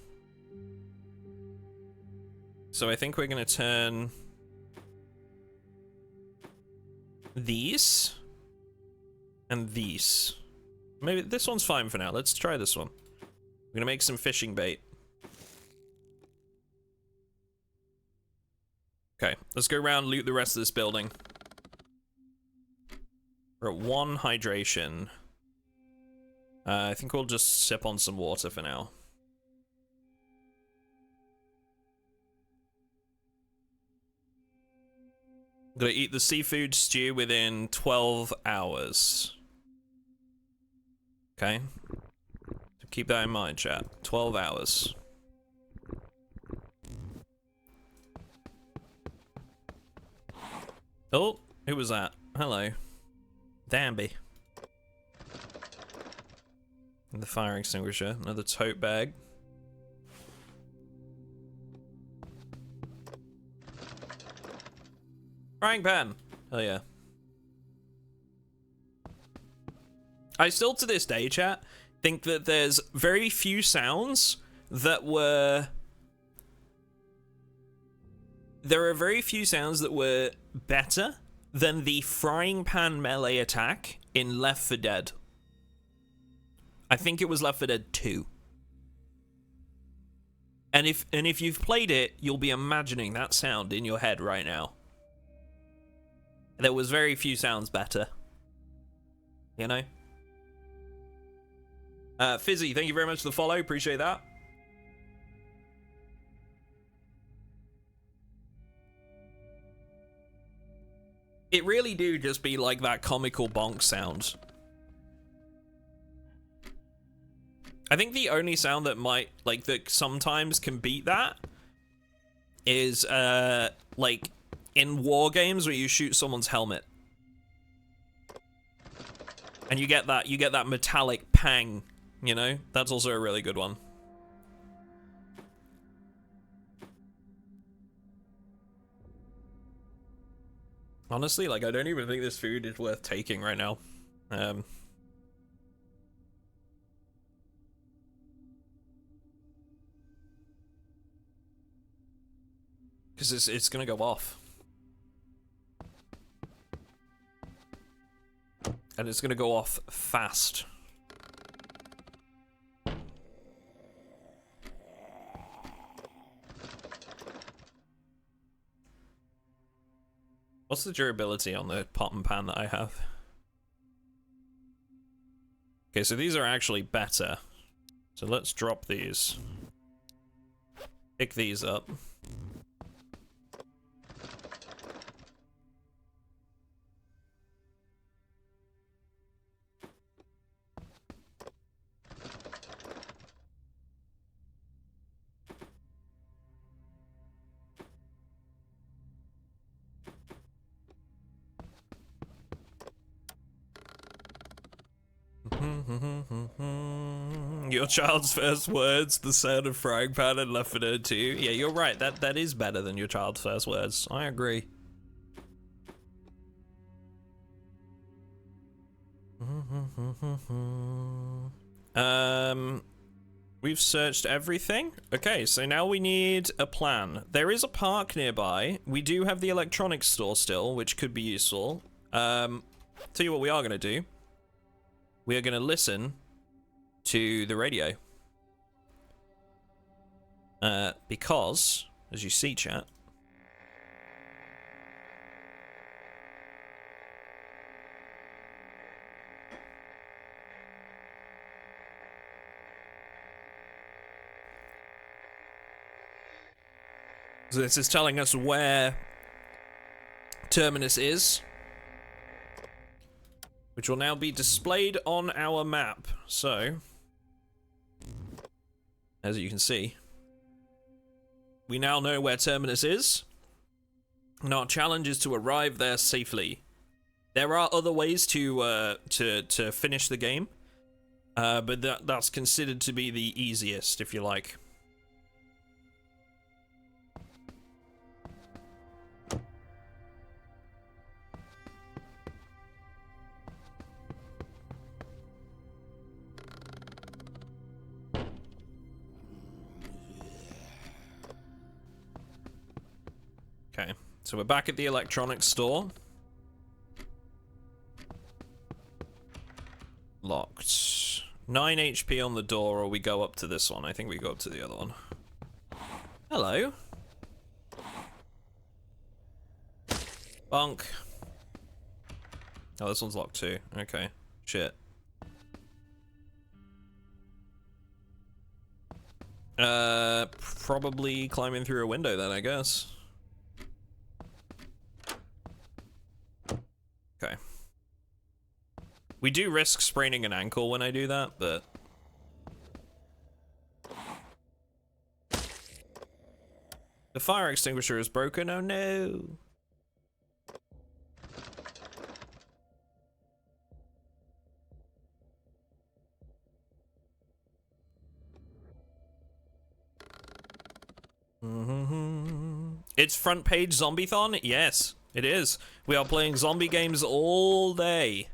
So I think we're going to turn these and these. Maybe this one's fine for now. Let's try this one. We're going to make some fishing bait. Okay, let's go around, loot the rest of this building. We're at 1 hydration. I think we'll just sip on some water for now. I'm gonna eat the seafood stew within 12 hours. Okay. So keep that in mind, chat. 12 hours. Oh, who was that? Hello. Danby. And the fire extinguisher. Another tote bag. Frying pan. Oh yeah. I still to this day, chat, think that there's very few sounds that were... There are very few sounds that were better than the frying pan melee attack in Left 4 Dead. I think it was Left 4 Dead 2. And if you've played it, you'll be imagining that sound in your head right now. There was very few sounds better. You know? Fizzy, thank you very much for the follow. Appreciate that. It really do just be like that comical bonk sound. I think the only sound that might, like, that sometimes can beat that is, like, in war games where you shoot someone's helmet. And you get that metallic pang, you know? That's also a really good one. Honestly, like, I don't even think this food is worth taking right now. Because it's gonna go off. And it's gonna go off fast. What's the durability on the pot and pan that I have? Okay, so these are actually better. So let's drop these. Pick these up. Your child's first words, the sound of frying pan and Left 4 Dead 2. Yeah, you're right. That is better than your child's first words. I agree. We've searched everything. Okay, so now we need a plan. There is a park nearby. We do have the electronics store still, which could be useful. Tell you what we are gonna do. We are gonna listen to the radio. Because, as you see, chat, so this is telling us where Terminus is, which will now be displayed on our map. So, as you can see, we now know where Terminus is, and our challenge is to arrive there safely. There are other ways to finish the game, but that's considered to be the easiest, if you like. Okay, so we're back at the electronics store. Locked. 9 HP on the door, or we go up to this one. I think we go up to the other one. Hello. Bunk. Oh, this one's locked too. Okay. Shit. Probably climbing through a window then, I guess. Okay. We do risk spraining an ankle when I do that, but... The fire extinguisher is broken, oh no! It's front page zombie-thon? Yes, it is. We are playing zombie games all day.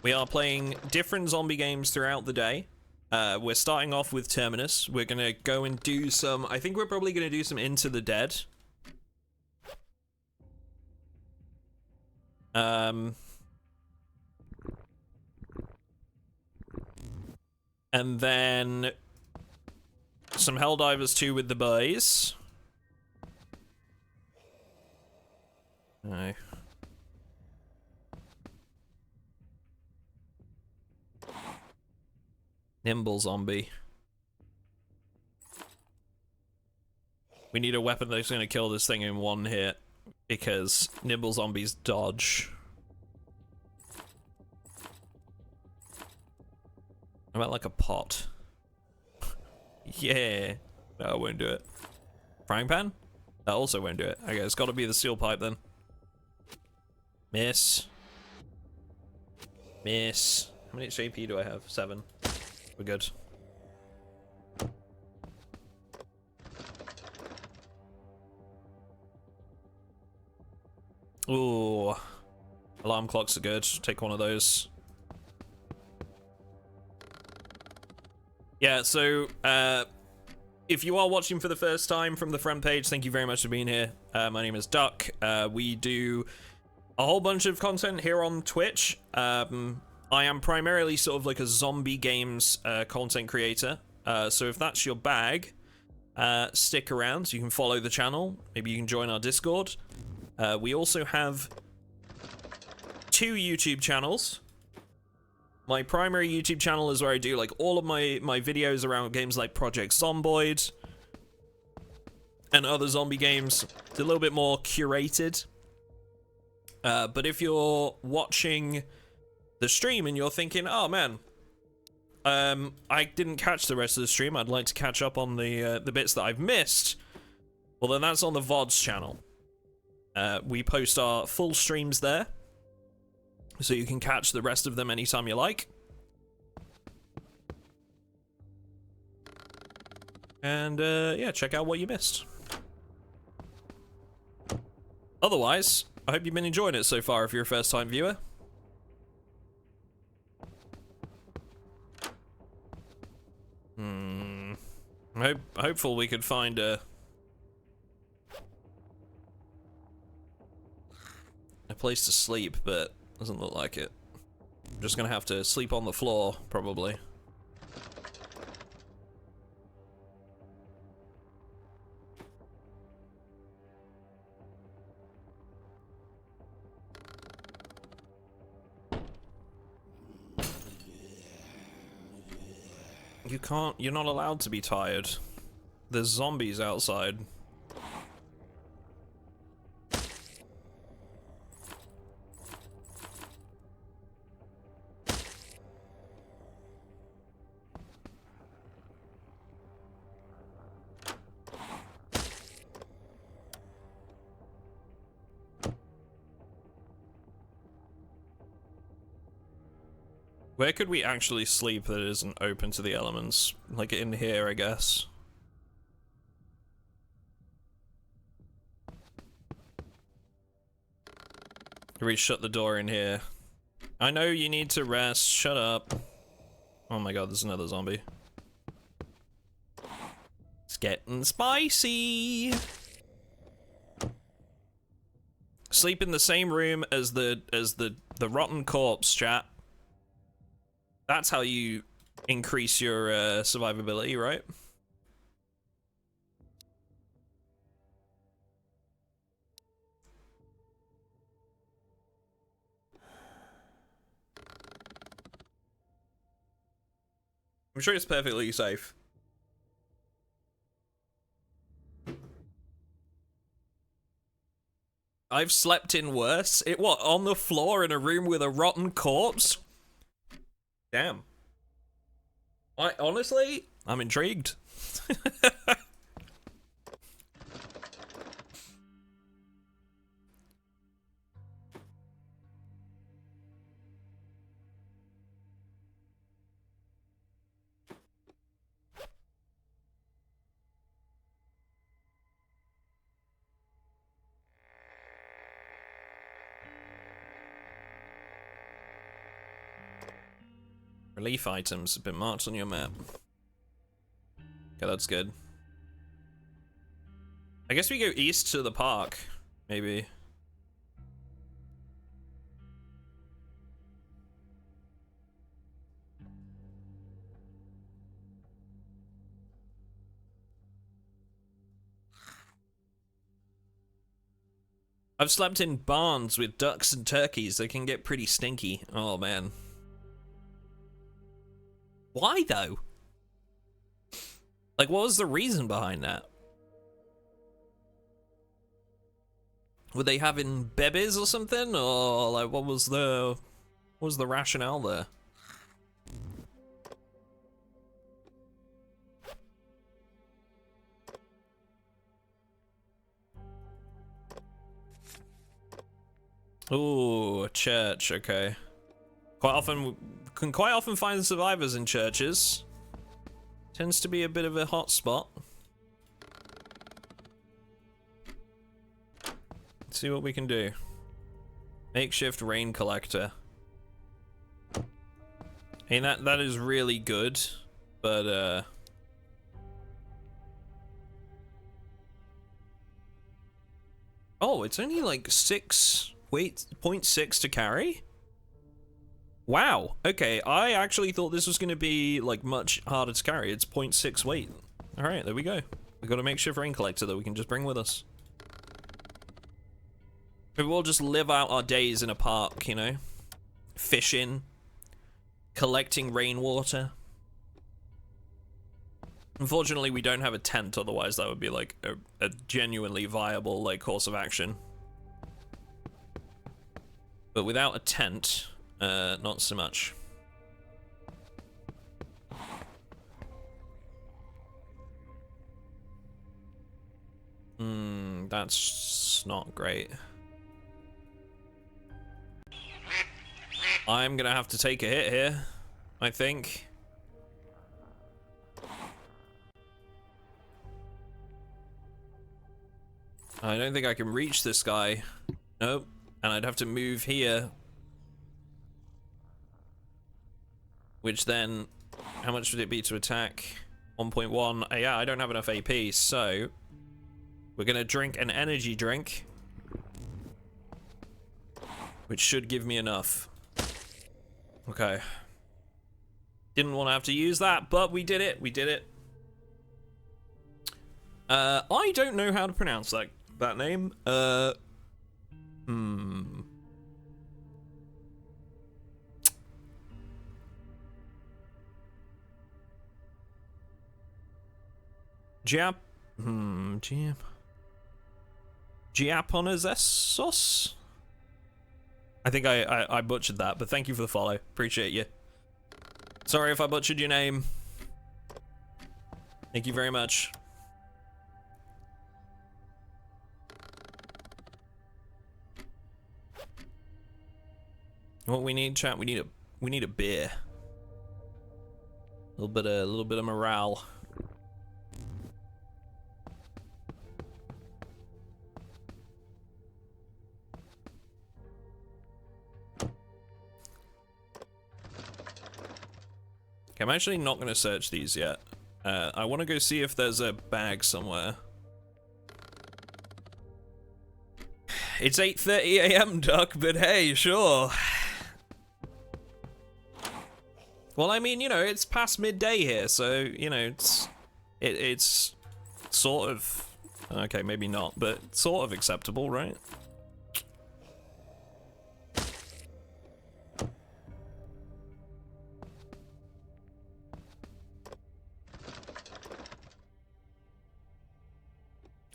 We are playing different zombie games throughout the day. We're starting off with Terminus. We're gonna go and do some... I think we're probably gonna do some Into the Dead. And then... some Helldivers 2 with the boys. No. Nimble zombie. We need a weapon that's going to kill this thing in one hit, because nimble zombies dodge. How about like a pot? Yeah. No, I won't do it. Frying pan? That also won't do it. Okay, it's got to be the steel pipe then. Miss. Miss. How many HP do I have? 7. We're good. Ooh. Alarm clocks are good. Take one of those. Yeah, so, If you are watching for the first time from the front page, thank you very much for being here. My name is Duck. We do a whole bunch of content here on Twitch. I am primarily sort of like a zombie games content creator. So if that's your bag, stick around so you can follow the channel. Maybe you can join our Discord. We also have 2 YouTube channels. My primary YouTube channel is where I do like all of my videos around games like Project Zomboid and other zombie games. It's a little bit more curated. But if you're watching the stream and you're thinking, oh man, I didn't catch the rest of the stream, I'd like to catch up on the bits that I've missed, well then that's on the VODs channel. We post our full streams there, so you can catch the rest of them anytime you like. And yeah, check out what you missed. Otherwise, I hope you've been enjoying it so far if you're a first-time viewer. Hopeful we could find a place to sleep, but doesn't look like it. I'm just gonna have to sleep on the floor, probably. You can't, you're not allowed to be tired. There's zombies outside. Where could we actually sleep that isn't open to the elements? Like in here, I guess. Can we shut the door in here? I know you need to rest, shut up. Oh my god, there's another zombie. It's getting spicy! Sleep in the same room as the rotten corpse, chat. That's how you increase your survivability, right? I'm sure it's perfectly safe. I've slept in worse. It what, on the floor in a room with a rotten corpse? Damn. Honestly, I'm intrigued. Relief items have been marked on your map. Okay, that's good. I guess we go east to the park, maybe. I've slept in barns with ducks and turkeys. They can get pretty stinky. Oh, man. Why, though? Like, what was the reason behind that? Were they having babies or something? Or, like, what was the rationale there? Ooh, a church, okay. Can quite often find survivors in churches. Tends to be a bit of a hot spot. Let's see what we can do. Makeshift rain collector. I mean, that is really good, but Oh, it's only like 6 weight, 0.6 to carry? Wow, okay, I actually thought this was going to be like much harder to carry. It's 0.6 weight. Alright, there we go. We've got a makeshift rain collector that we can just bring with us. Maybe we'll just live out our days in a park, you know? Fishing, collecting rainwater. Unfortunately, we don't have a tent, otherwise that would be like a genuinely viable like course of action. But without a tent, not so much. That's not great. I'm gonna have to take a hit here, I think. I don't think I can reach this guy. Nope. And I'd have to move here. Which then, how much would it be to attack? 1.1. Yeah, I don't have enough AP, so we're gonna drink an energy drink, which should give me enough. Okay. Didn't want to have to use that, but we did it. We did it. I don't know how to pronounce that name. Giaponazessos? I think I butchered that, but thank you for the follow. Appreciate you. Sorry if I butchered your name. Thank you very much. What we need, chat? We need a beer. A little bit of morale. Okay, I'm actually not going to search these yet. I want to go see if there's a bag somewhere. It's 8:30 AM, Duck, but hey, sure. Well, I mean, you know, it's past midday here, so, you know, it's sort of... Okay, maybe not, but sort of acceptable, right?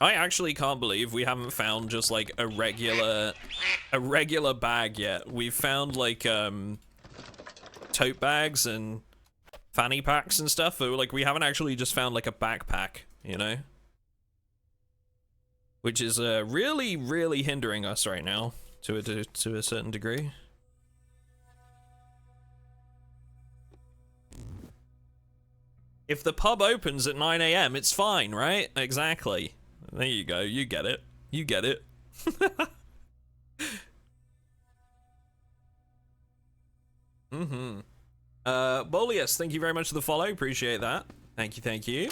I actually can't believe we haven't found just like a regular bag yet. We've found like tote bags and fanny packs and stuff, but like we haven't actually just found like a backpack, you know? Which is really, really hindering us right now to a certain degree. If the pub opens at 9 AM, it's fine, right? Exactly. There you go, you get it. You get it. Bolius, thank you very much for the follow, appreciate that. Thank you, thank you.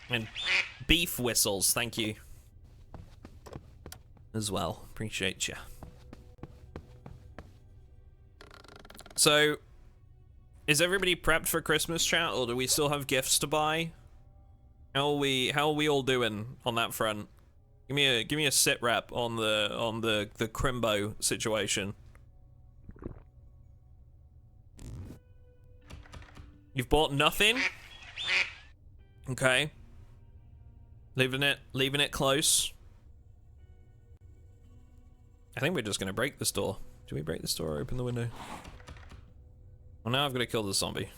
And beef whistles, thank you. As well, appreciate you. So, is everybody prepped for Christmas, chat, or do we still have gifts to buy? How are we all doing on that front? Give me a sit rep on the Crimbo situation. You've bought nothing? Okay. Leaving it close. I think we're just gonna break this door. Do we break this door or open the window? Well, now I've got to kill the zombie.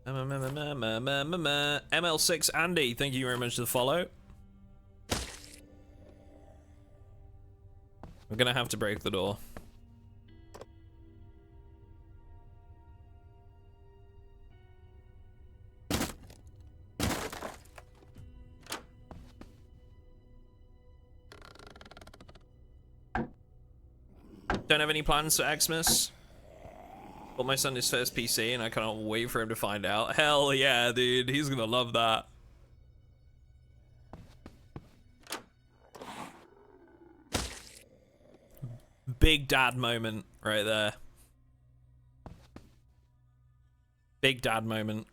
ML6 Andy, thank you very much for the follow. We're gonna have to break the door. Don't have any plans for Xmas? Got my son his first PC, and I cannot wait for him to find out. Hell yeah, dude. He's gonna love that. Big dad moment right there. Big dad moment.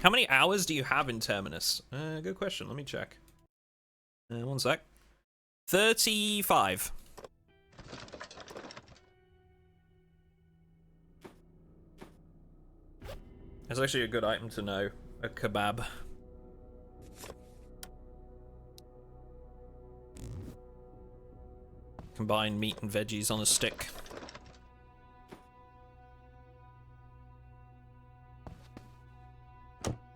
How many hours do you have in Terminus? Good question. Let me check. One sec. 35. It's actually a good item to know. A kebab. Combine meat and veggies on a stick.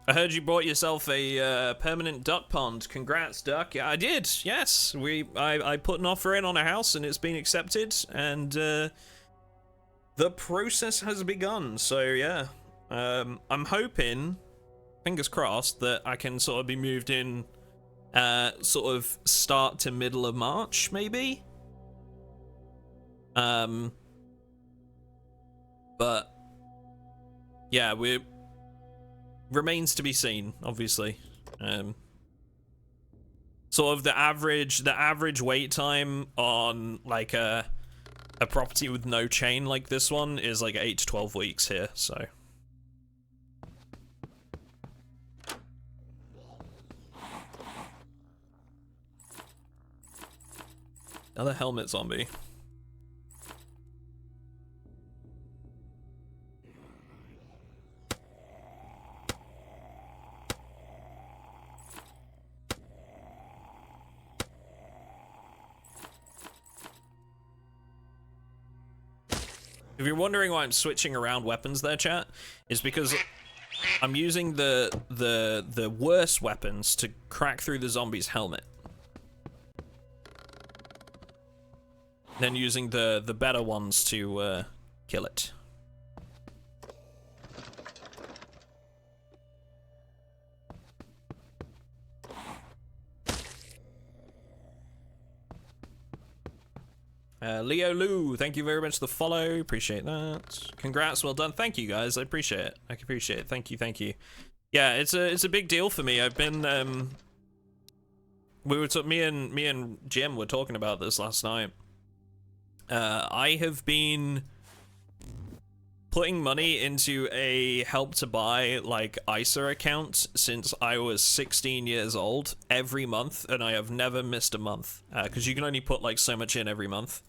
I heard you bought yourself a permanent duck pond. Congrats, Duck. Yeah, I did. Yes, I put an offer in on a house and it's been accepted, and the process has begun. So yeah, I'm hoping, fingers crossed, that I can sort of be moved in, sort of start to middle of March, maybe. But yeah, remains to be seen, obviously. Sort of the average wait time on like a property with no chain like this one is like 8 to 12 weeks here, so. Another helmet zombie. If you're wondering why I'm switching around weapons there, chat, it's because I'm using the worst weapons to crack through the zombie's helmet. Then using the better ones to kill it. Leo Lou, thank you very much for the follow. Appreciate that. Congrats, well done. Thank you guys. I appreciate it. I appreciate it. Thank you, thank you. Yeah, it's a big deal for me. I've been me and Jim were talking about this last night. I have been putting money into a help to buy like ISA account since I was 16 years old every month, and I have never missed a month because you can only put like so much in every month.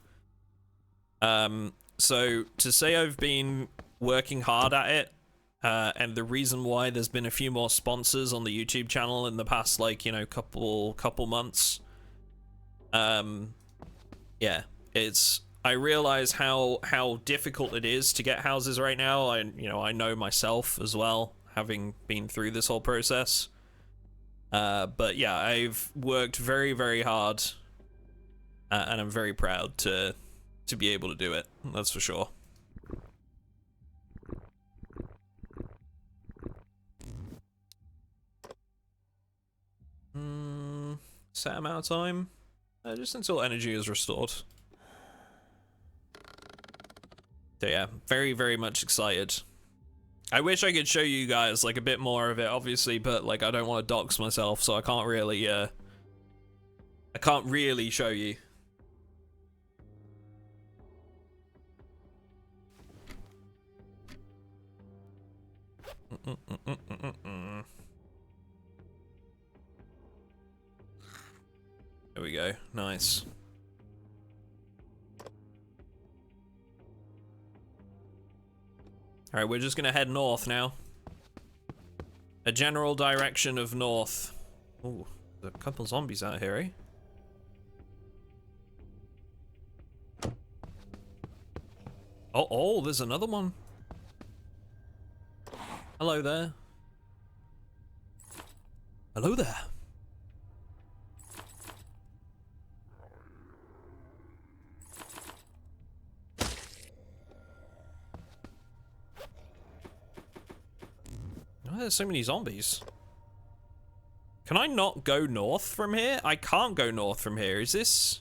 So to say I've been working hard at it, and the reason why there's been a few more sponsors on the YouTube channel in the past, like, you know, couple months. Yeah, I realize how difficult it is to get houses right now. I know myself as well, having been through this whole process. But yeah, I've worked very, very hard, and I'm very proud to be able to do it. That's for sure. Set amount of time? Just until energy is restored. So yeah, very, very much excited. I wish I could show you guys like a bit more of it, obviously, but like I don't want to dox myself, so I can't really show you. There we go. Nice. Alright, we're just gonna head north now. A general direction of north. Ooh, there's a couple zombies out here, eh? Oh, there's another one. Hello there. Hello there. Why are there so many zombies? Can I not go north from here? I can't go north from here. Is this...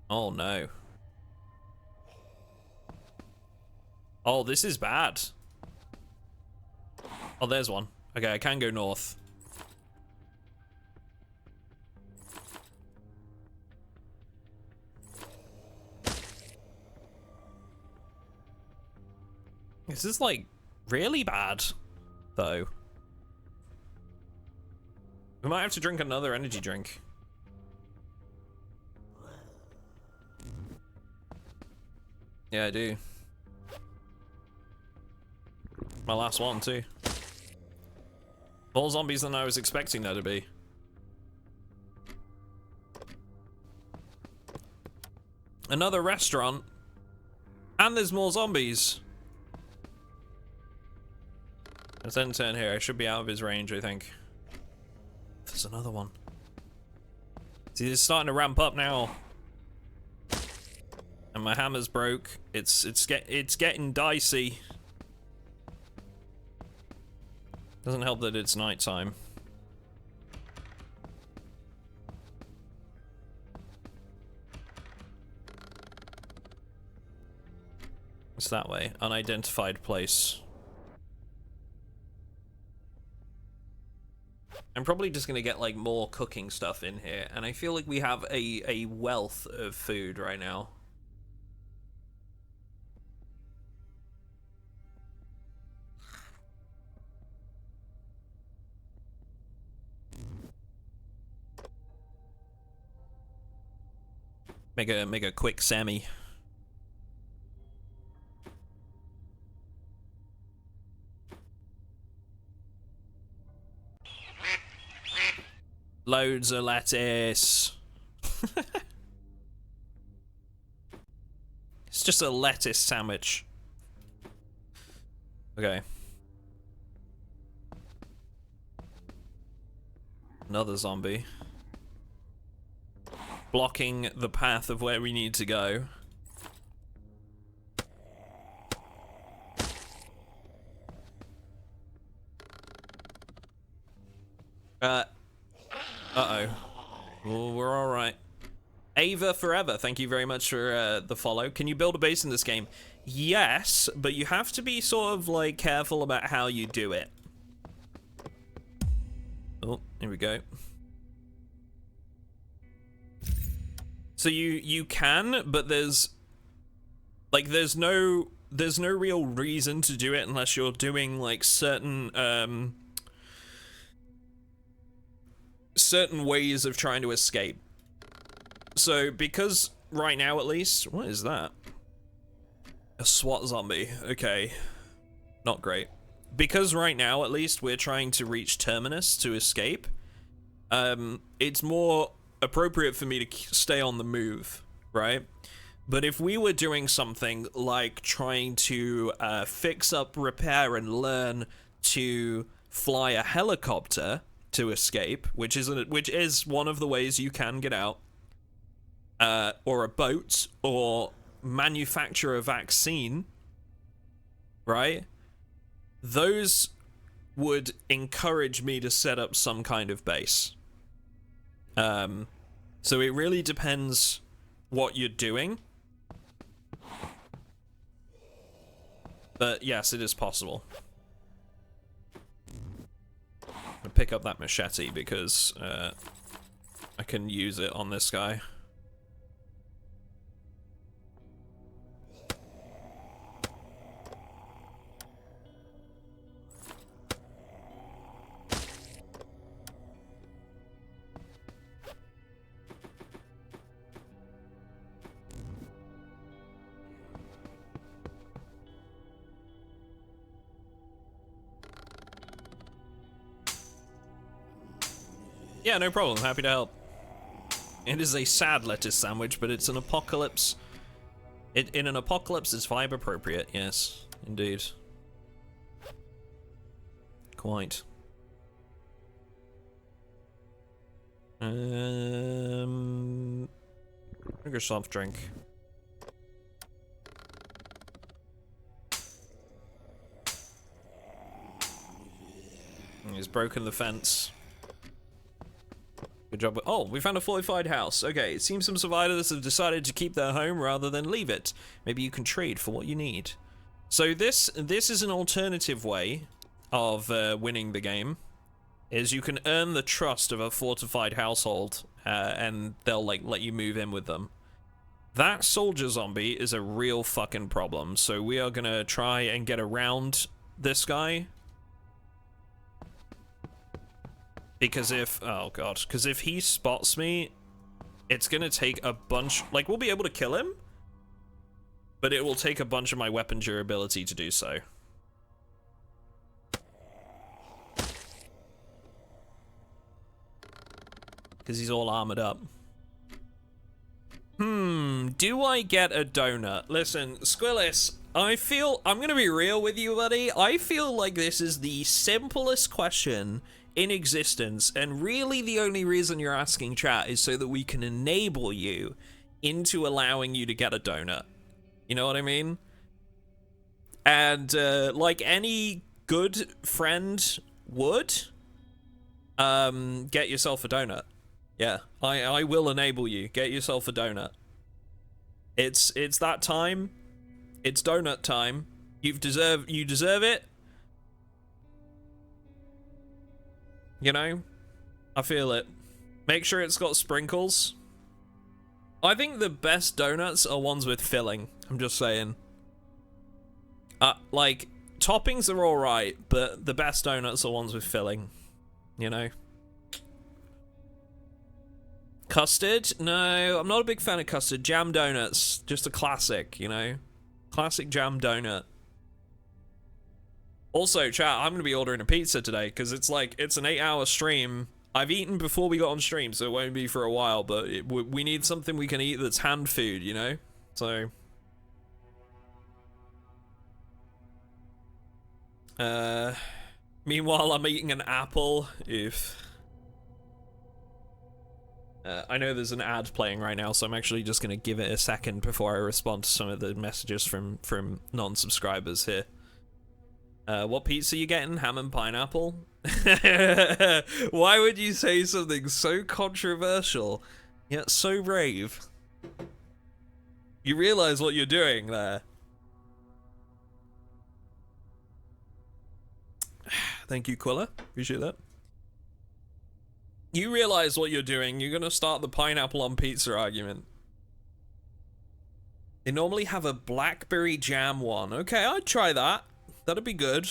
Oh, no. Oh, this is bad. Oh, there's one. Okay, I can go north. This is, like, really bad, though. We might have to drink another energy drink. Yeah, I do. My last one, too. More zombies than I was expecting there to be. Another restaurant. And there's more zombies. Let's then turn here. I should be out of his range, I think. There's another one. See, it's starting to ramp up now. And my hammer's broke. It's getting dicey. Doesn't help that it's nighttime. It's that way. Unidentified place. I'm probably just gonna get like more cooking stuff in here, and I feel like we have a wealth of food right now. Make a quick Sammy. Loads of lettuce. It's just a lettuce sandwich. Okay. Another zombie. Blocking the path of where we need to go. Uh-oh. Oh, we're alright. Ava Forever, thank you very much for the follow. Can you build a base in this game? Yes, but you have to be sort of, like, careful about how you do it. Oh, here we go. So you can, but there's no real reason to do it unless you're doing, like, certain ways of trying to escape. So, because right now at least... What is that? A SWAT zombie. Okay. Not great. Because right now at least we're trying to reach Terminus to escape, it's more appropriate for me to stay on the move, right? But if we were doing something like trying to fix up, repair, and learn to fly a helicopter to escape, which is one of the ways you can get out, or a boat, or manufacture a vaccine, right? Those would encourage me to set up some kind of base. So it really depends what you're doing. But yes, it is possible. I'll pick up that machete because I can use it on this guy. Yeah, no problem. Happy to help. It is a sad lettuce sandwich, but it's an apocalypse. In an apocalypse, it's vibe appropriate. Yes, indeed. Quite. Drink a soft drink. He's broken the fence. Good job. Oh, we found a fortified house. Okay, it seems some survivors have decided to keep their home rather than leave it. Maybe you can trade for what you need. So this is an alternative way of winning the game. Is you can earn the trust of a fortified household, and they'll like let you move in with them. That soldier zombie is a real fucking problem. So we are gonna try and get around this guy. Because if, oh god, because if he spots me, it's gonna take a bunch, like, we'll be able to kill him, but it will take a bunch of my weapon durability to do so. Because he's all armored up. Do I get a donut? Listen, Squillis, I'm gonna be real with you, buddy. I feel like this is the simplest question in existence, and really the only reason you're asking chat is so that we can enable you into allowing you to get a donut. You know what I mean? And like any good friend would, get yourself a donut. Yeah, I will enable you. Get yourself a donut. It's that time. It's donut time. You deserve it. You know? I feel it. Make sure it's got sprinkles. I think the best donuts are ones with filling. I'm just saying. Like, toppings are alright, but the best donuts are ones with filling. You know? Custard? No, I'm not a big fan of custard. Jam donuts. Just a classic, you know? Classic jam donut. Also, chat, I'm going to be ordering a pizza today, because it's like, it's an 8-hour stream. I've eaten before we got on stream, so it won't be for a while, but we need something we can eat that's hand food, you know? So... meanwhile, I'm eating an apple. Oof. I know there's an ad playing right now, so I'm actually just going to give it a second before I respond to some of the messages from non-subscribers here. What pizza you getting? Ham and pineapple? Why would you say something so controversial, yet so brave? You realize what you're doing there. Thank you, Quilla. Appreciate that. You realize what you're doing. You're gonna start the pineapple on pizza argument. They normally have a blackberry jam one. Okay, I'd try that. That'd be good.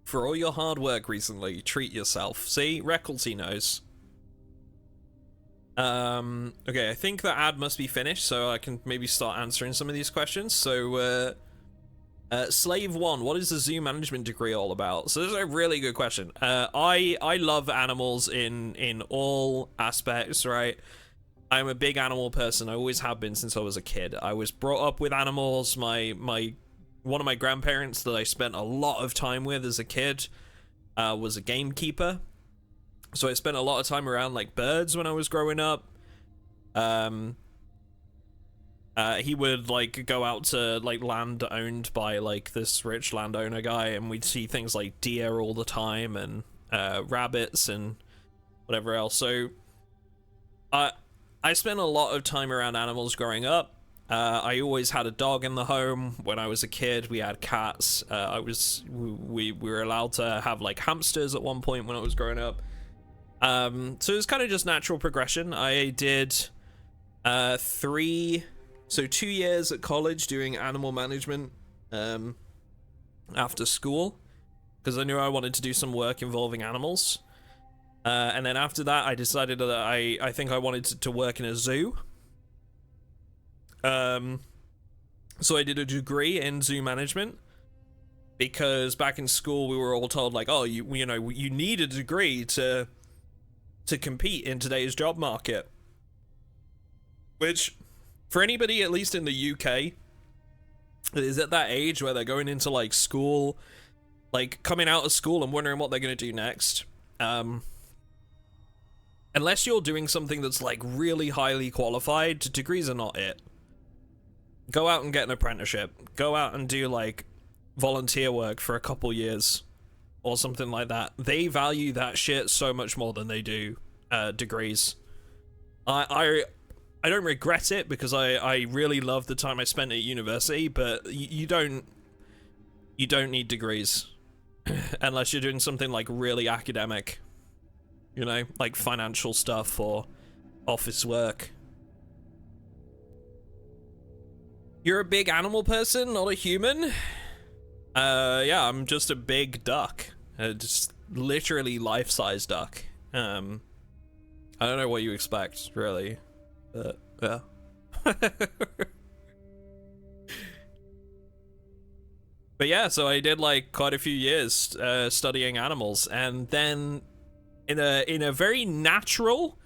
For all your hard work recently, treat yourself. See? Recklesy knows. Okay, I think the ad must be finished, so I can maybe start answering some of these questions. So, Slave 1, what is the zoo management degree all about? So this is a really good question. I love animals in all aspects, right? I'm a big animal person. I always have been since I was a kid. I was brought up with animals. One of my grandparents that I spent a lot of time with as a kid was a gamekeeper. So I spent a lot of time around like birds when I was growing up. He would like go out to like land owned by like this rich landowner guy, and we'd see things like deer all the time and rabbits and whatever else. So I spent a lot of time around animals growing up. I always had a dog in the home. When I was a kid, we had cats. We were allowed to have like hamsters at one point when I was growing up. So it was kind of just natural progression. I did 2 years at college doing animal management after school, because I knew I wanted to do some work involving animals. And then after that, I decided that I think I wanted to work in a zoo. So I did a degree in zoo management, because back in school we were all told like, oh, you know, you need a degree to compete in today's job market. Which, for anybody, at least in the UK, is at that age where they're going into like school, like coming out of school and wondering what they're going to do next. Unless you're doing something that's like really highly qualified, degrees are not it. Go out and get an apprenticeship. Go out and do like volunteer work for a couple years or something like that. They value that shit so much more than they do degrees. I don't regret it because I really love the time I spent at university, but you don't need degrees unless you're doing something like really academic, you know, like financial stuff or office work. You're a big animal person, not a human? Yeah, I'm just a big duck. Just literally life-size duck. I don't know what you expect, really. Yeah. But yeah, so I did like quite a few years studying animals, and then in a very natural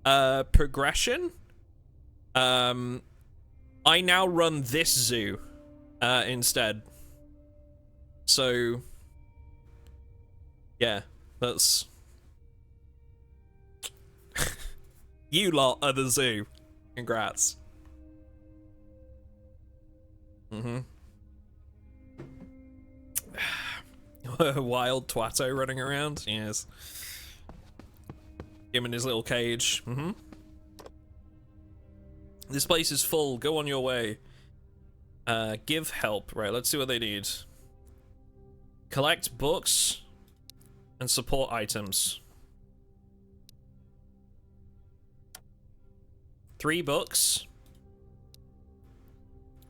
progression, I now run this zoo instead. So yeah, that's you lot are the zoo. Congrats. Wild Twatto running around. Yes. Him in his little cage. This place is full. Go on your way. Give help. Right, let's see what they need. Collect books and support items. 3 books.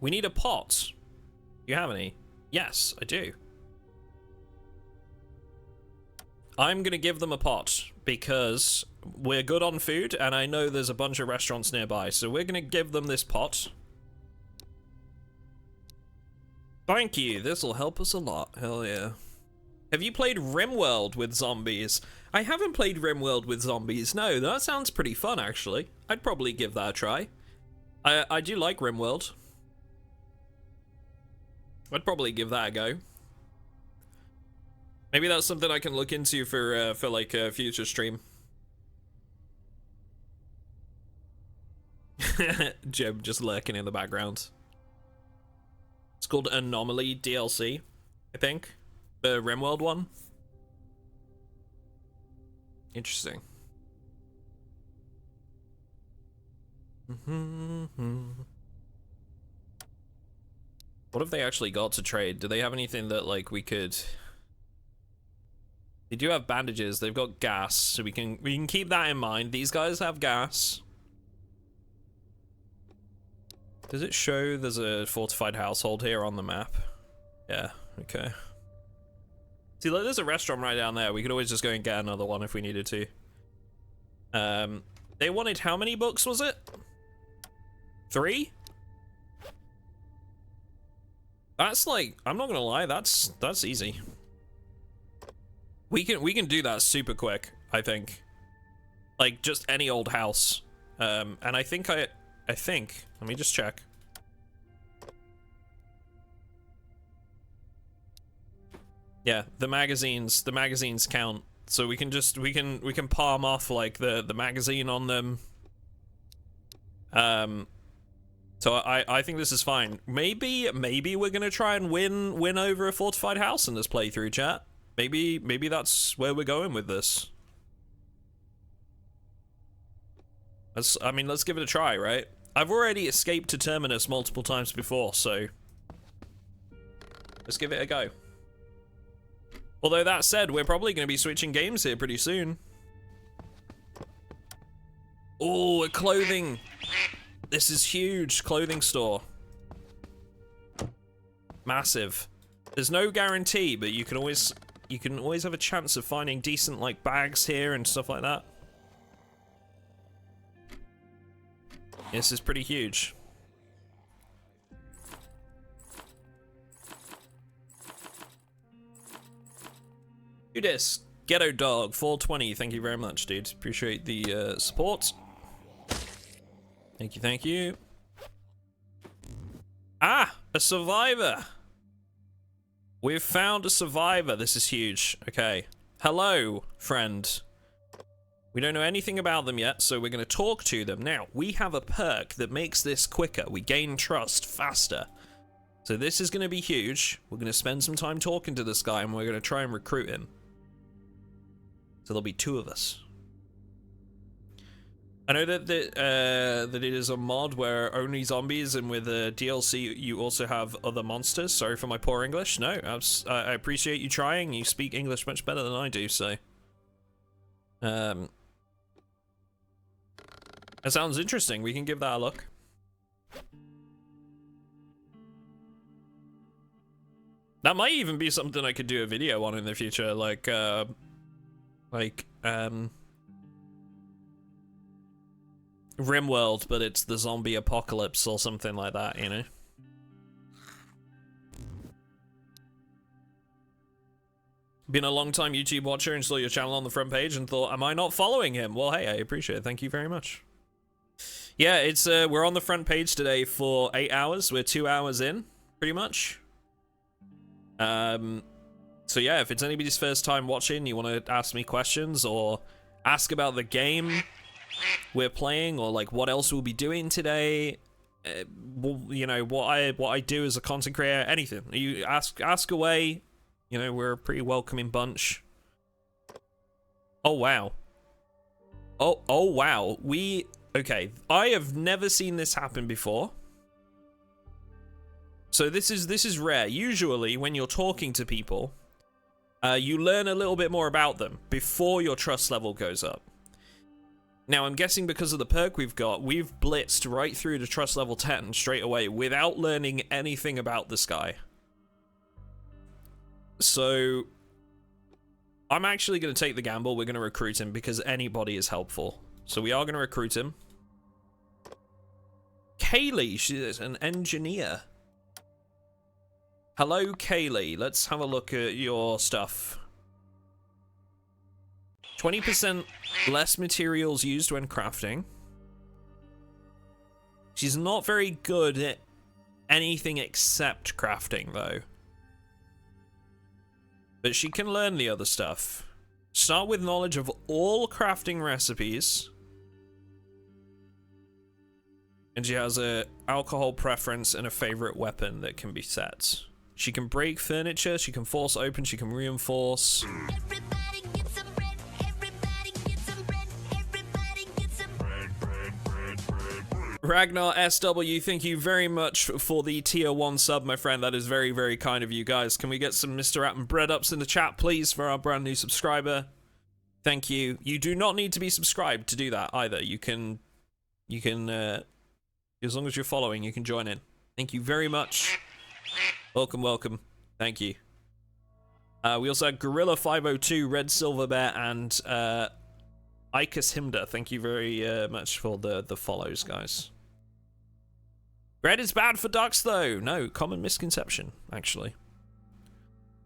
We need a pot. Do you have any? Yes, I do. I'm gonna give them a pot because we're good on food and I know there's a bunch of restaurants nearby, so we're gonna give them this pot. Thank you, this'll help us a lot. Hell yeah. Have you played RimWorld with zombies? I haven't played RimWorld with zombies. No, that sounds pretty fun actually. I'd probably give that a try. I do like RimWorld. I'd probably give that a go. Maybe that's something I can look into for like a future stream. Jim just lurking in the background. It's called Anomaly DLC, I think. The RimWorld one. Interesting. What have they actually got to trade? Do they have anything that like we could... They do have bandages, they've got gas, so we can keep that in mind. These guys have gas. Does it show there's a fortified household here on the map? Yeah, okay. See, like, there's a restaurant right down there. We could always just go and get another one if we needed to. They wanted how many books, was it? 3? That's like, I'm not gonna lie, that's easy. We can do that super quick, I think. Like, just any old house. And I think, let me just check. Yeah, the magazines count. So we can just, we can palm off like the magazine on them. So I think this is fine. Maybe we're gonna try and win over a fortified house in this playthrough, chat. Maybe that's where we're going with this. I mean, let's give it a try, right? I've already escaped to Terminus multiple times before, so let's give it a go. Although that said, we're probably going to be switching games here pretty soon. Oh, a clothing. This is huge. Clothing store. Massive. There's no guarantee, but you can always have a chance of finding decent like bags here and stuff like that. This is pretty huge. Do this. Ghetto Dog 420. Thank you very much, dude. Appreciate the support. Thank you. Ah, a survivor. We've found a survivor. This is huge. Okay. Hello, friend. We don't know anything about them yet, so we're going to talk to them. Now, we have a perk that makes this quicker. We gain trust faster. So this is going to be huge. We're going to spend some time talking to this guy, and we're going to try and recruit him. So there'll be 2 of us. I know that that it is a mod where only zombies, and with a DLC you also have other monsters. Sorry for my poor English. No, I appreciate you trying. You speak English much better than I do, so. That sounds interesting. We can give that a look. That might even be something I could do a video on in the future, like RimWorld, but it's the zombie apocalypse or something like that, you know? Been a long time YouTube watcher and saw your channel on the front page and thought, am I not following him? Well, hey, I appreciate it. Thank you very much. Yeah, it's we're on the front page today for 8 hours. We're 2 hours in, pretty much. So yeah, if it's anybody's first time watching, you want to ask me questions or ask about the game we're playing, or like what else we'll be doing today, you know, what I do as a content creator, anything, you ask away. You know, we're a pretty welcoming bunch. Oh wow. Oh wow. Okay, I have never seen this happen before. So this is rare. Usually when you're talking to people, you learn a little bit more about them before your trust level goes up. Now I'm guessing because of the perk we've got, we've blitzed right through to trust level 10 straight away without learning anything about this guy. So I'm actually going to take the gamble. We're going to recruit him because anybody is helpful. So we are going to recruit him. Kaylee, she's an engineer. Hello, Kaylee. Let's have a look at your stuff. 20% less materials used when crafting. She's not very good at anything except crafting, though. But she can learn the other stuff. Start with knowledge of all crafting recipes. And she has a alcohol preference and a favorite weapon that can be set. She can break furniture, she can force open, she can reinforce. Everybody get some bread, everybody get some bread, everybody get some bread. Ragnar SW, thank you very much for the tier 1 sub, my friend. That is very, very kind of you guys. Can we get some MrAtom bread ups in the chat, please, for our brand new subscriber? Thank you. You do not need to be subscribed to do that either. You can, as long as you're following, you can join in. Thank you very much. Welcome, welcome. Thank you. We also had Gorilla502, Red Silver Bear, and Ikas Himda. Thank you very much for the follows, guys. Bread is bad for ducks, though. No, common misconception, actually.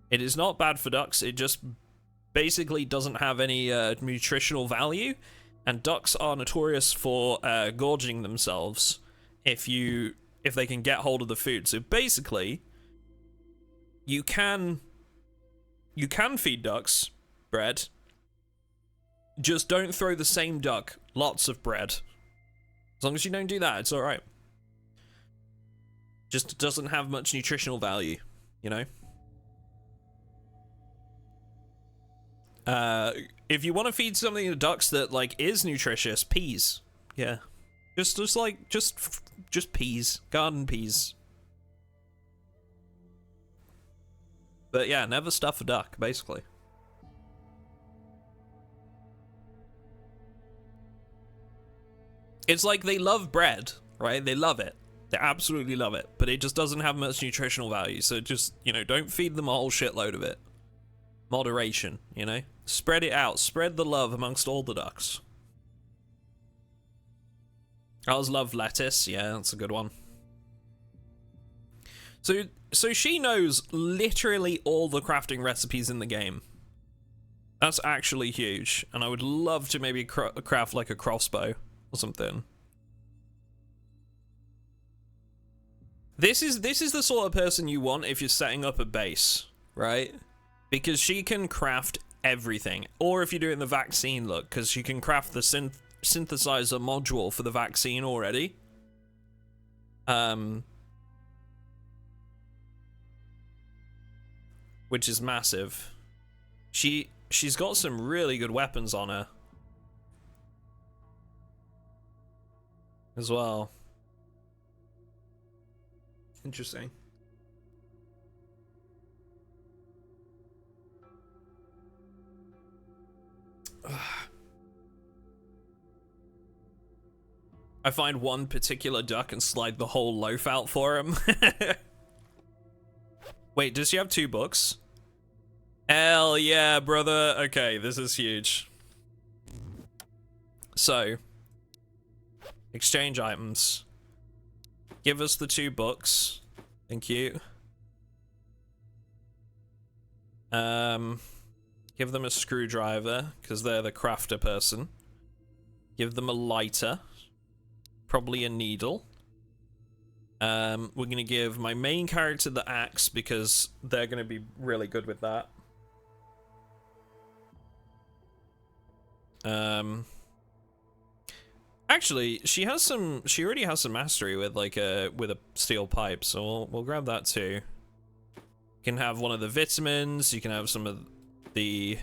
It is not bad for ducks. It just basically doesn't have any nutritional value, and ducks are notorious for gorging themselves if they can get hold of the food. So basically, you can feed ducks bread. Just don't throw the same duck lots of bread. As long as you don't do that, it's alright. Just doesn't have much nutritional value, you know? If you want to feed something to ducks that, like, is nutritious, peas. Yeah. Just peas. Garden peas. But yeah, never stuff a duck, basically. It's like they love bread, right? They love it. They absolutely love it. But it just doesn't have much nutritional value. So just, you know, don't feed them a whole shitload of it. Moderation, you know? Spread it out. Spread the love amongst all the ducks. Owls love lettuce. Yeah, that's a good one. So she knows literally all the crafting recipes in the game. That's actually huge. And I would love to maybe craft like a crossbow or something. This is the sort of person you want if you're setting up a base, right? Because she can craft everything. Or if you're doing the vaccine look, because she can craft the synthesizer module for the vaccine already. which is massive. She's got some really good weapons on her as well. Interesting. I find one particular duck and slide the whole loaf out for him. Wait, does she have 2 books? Hell yeah, brother. Okay, this is huge. So, exchange items. Give us the 2 books. Thank you. Give them a screwdriver, because they're the crafter person. Give them a lighter. Probably a needle. We're gonna give my main character the axe, because they're gonna be really good with that. Actually, she already has some mastery with like a steel pipe, so we'll grab that too. You can have one of the vitamins, you can have some of the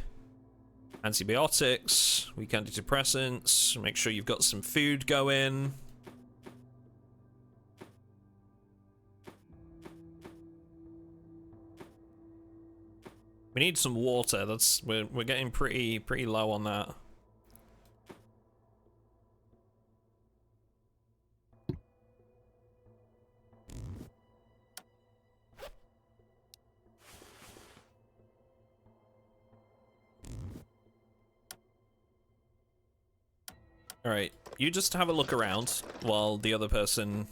antibiotics, weak antidepressants, make sure you've got some food going. We need some water. We're getting pretty low on that. All right, you just have a look around while the other person.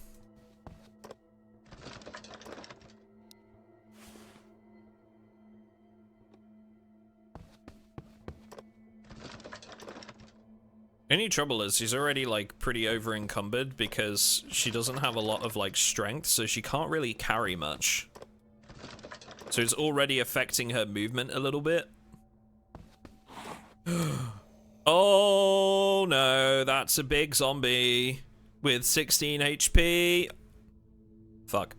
Only trouble is she's already like pretty over encumbered because she doesn't have a lot of like strength, so she can't really carry much. So it's already affecting her movement a little bit. Oh no, that's a big zombie with 16 HP. Fuck.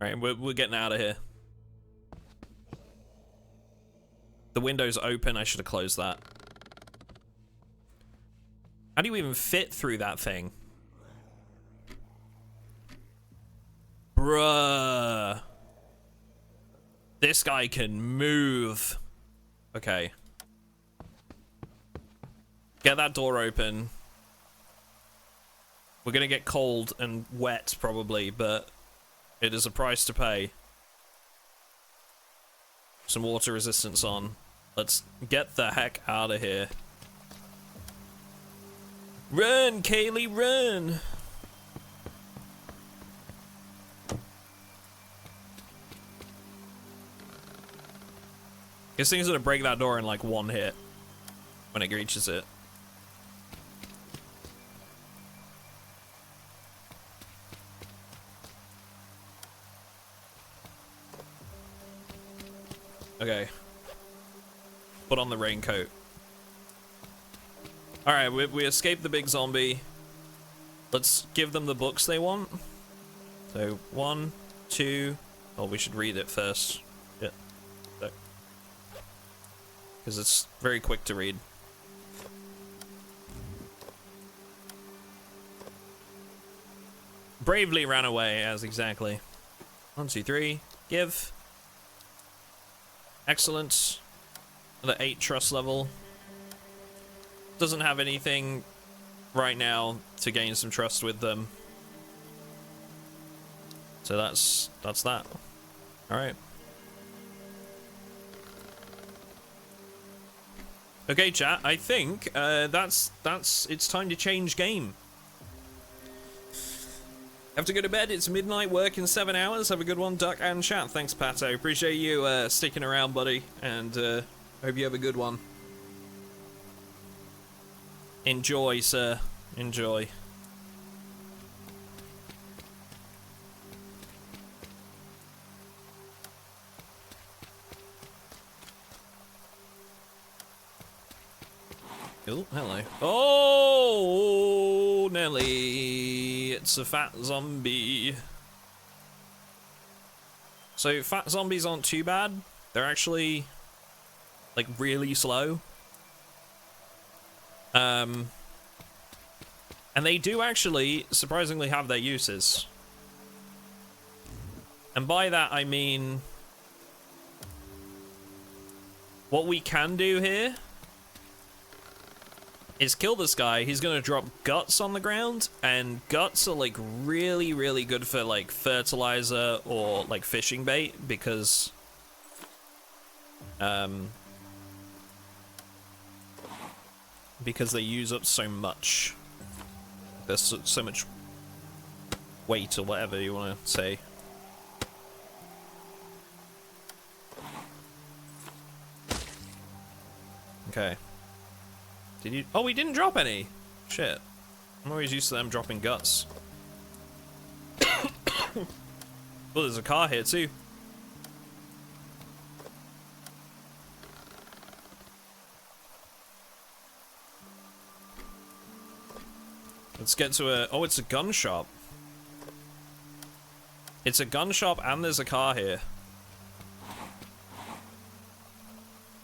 Alright, we're getting out of here. The window's open, I should have closed that. How do you even fit through that thing? Bruh. This guy can move. Okay. Get that door open. We're gonna get cold and wet probably, but it is a price to pay. Some water resistance on. Let's get the heck out of here. Run, Kaylee, run! This thing's gonna break that door in like one hit when it reaches it. Okay. Put on the raincoat. Alright, we escaped the big zombie. Let's give them the books they want. So, 1, 2... Oh, we should read it first. Yeah. Because it's very quick to read. Bravely ran away, as exactly. 1, 2, 3. Give. Excellent. Another 8 trust level. Doesn't have anything right now to gain some trust with them. So that's that. Alright. Okay, chat, I think that's it's time to change game. Have to go to bed, it's midnight, work in 7 hours. Have a good one, Duck and chat. Thanks, Pato. Appreciate you sticking around, buddy, and hope you have a good one. Enjoy, sir. Enjoy. Oh, hello. Oh, Nelly. It's a fat zombie. So, fat zombies aren't too bad. They're actually like really slow. And they do actually surprisingly have their uses. And by that I mean what we can do here is kill this guy. He's gonna drop guts on the ground, and guts are like really, really good for like fertilizer or like fishing bait because they use up so much. There's so much weight or whatever you want to say. Okay. Did you? Oh, we didn't drop any. Shit. I'm always used to them dropping guts. Oh, there's a car here too. Let's get to a... Oh, it's a gun shop. It's a gun shop and there's a car here.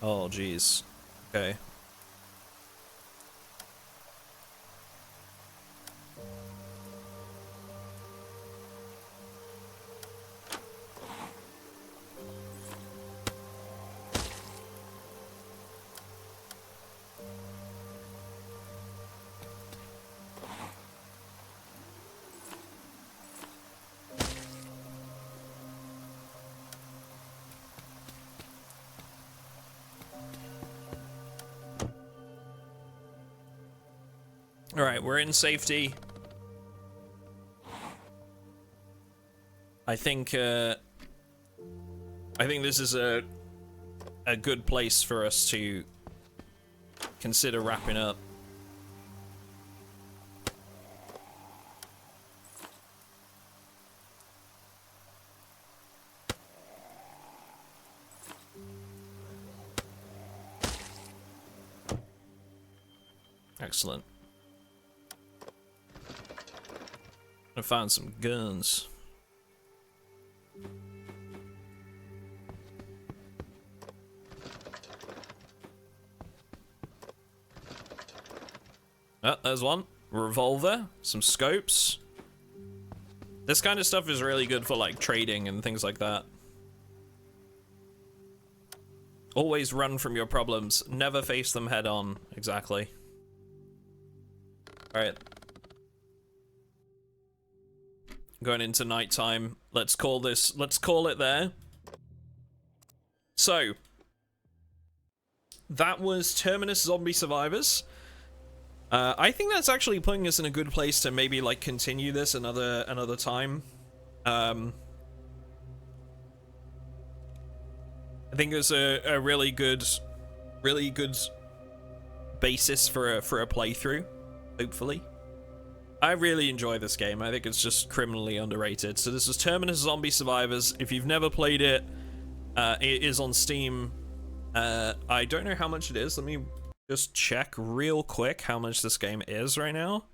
Oh, jeez. Okay. All right, we're in safety. I think this is a good place for us to consider wrapping up. Excellent. I found some guns. Oh, there's one. Revolver, some scopes. This kind of stuff is really good for like trading and things like that. Always run from your problems. Never face them head on. Exactly. All right. Going into nighttime. Let's call it there. So, that was Terminus Zombie Survivors. I think that's actually putting us in a good place to maybe like continue this another time. I think it's a really good basis for a playthrough, hopefully. I really enjoy this game. I think it's just criminally underrated. So this is Terminus Zombie Survivors. If you've never played it, it is on Steam. I don't know how much it is. Let me just check real quick how much this game is right now.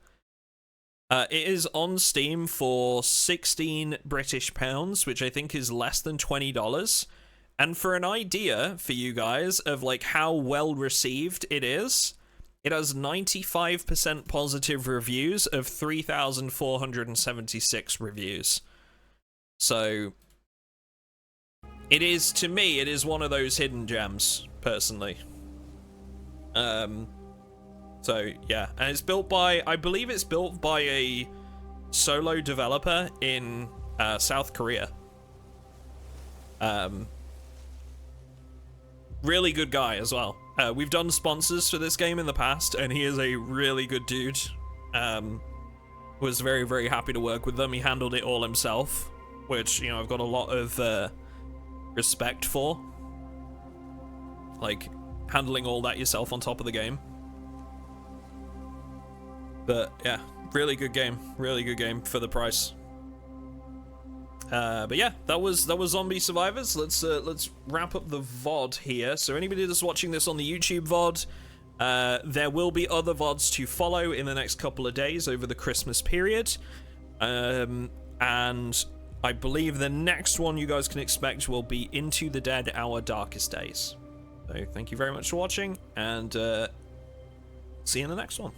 It is on Steam for 16 British pounds, which I think is less than $20. And for an idea for you guys of like how well received it is, it has 95% positive reviews of 3,476 reviews. So it is, to me, it is one of those hidden gems, personally. So yeah, and it's built by, I believe it's built by a solo developer in South Korea. Really good guy as well. We've done sponsors for this game in the past, and he is a really good dude. Was very, very happy to work with them. He handled it all himself, which, you know, I've got a lot of respect for. Like, handling all that yourself on top of the game. But yeah, really good game for the price. But yeah, that was Zombie Survivors. Let's wrap up the VOD here. So anybody that's watching this on the YouTube VOD, there will be other VODs to follow in the next couple of days over the Christmas period. And I believe the next one you guys can expect will be Into the Dead, Our Darkest Days. So thank you very much for watching, and see you in the next one.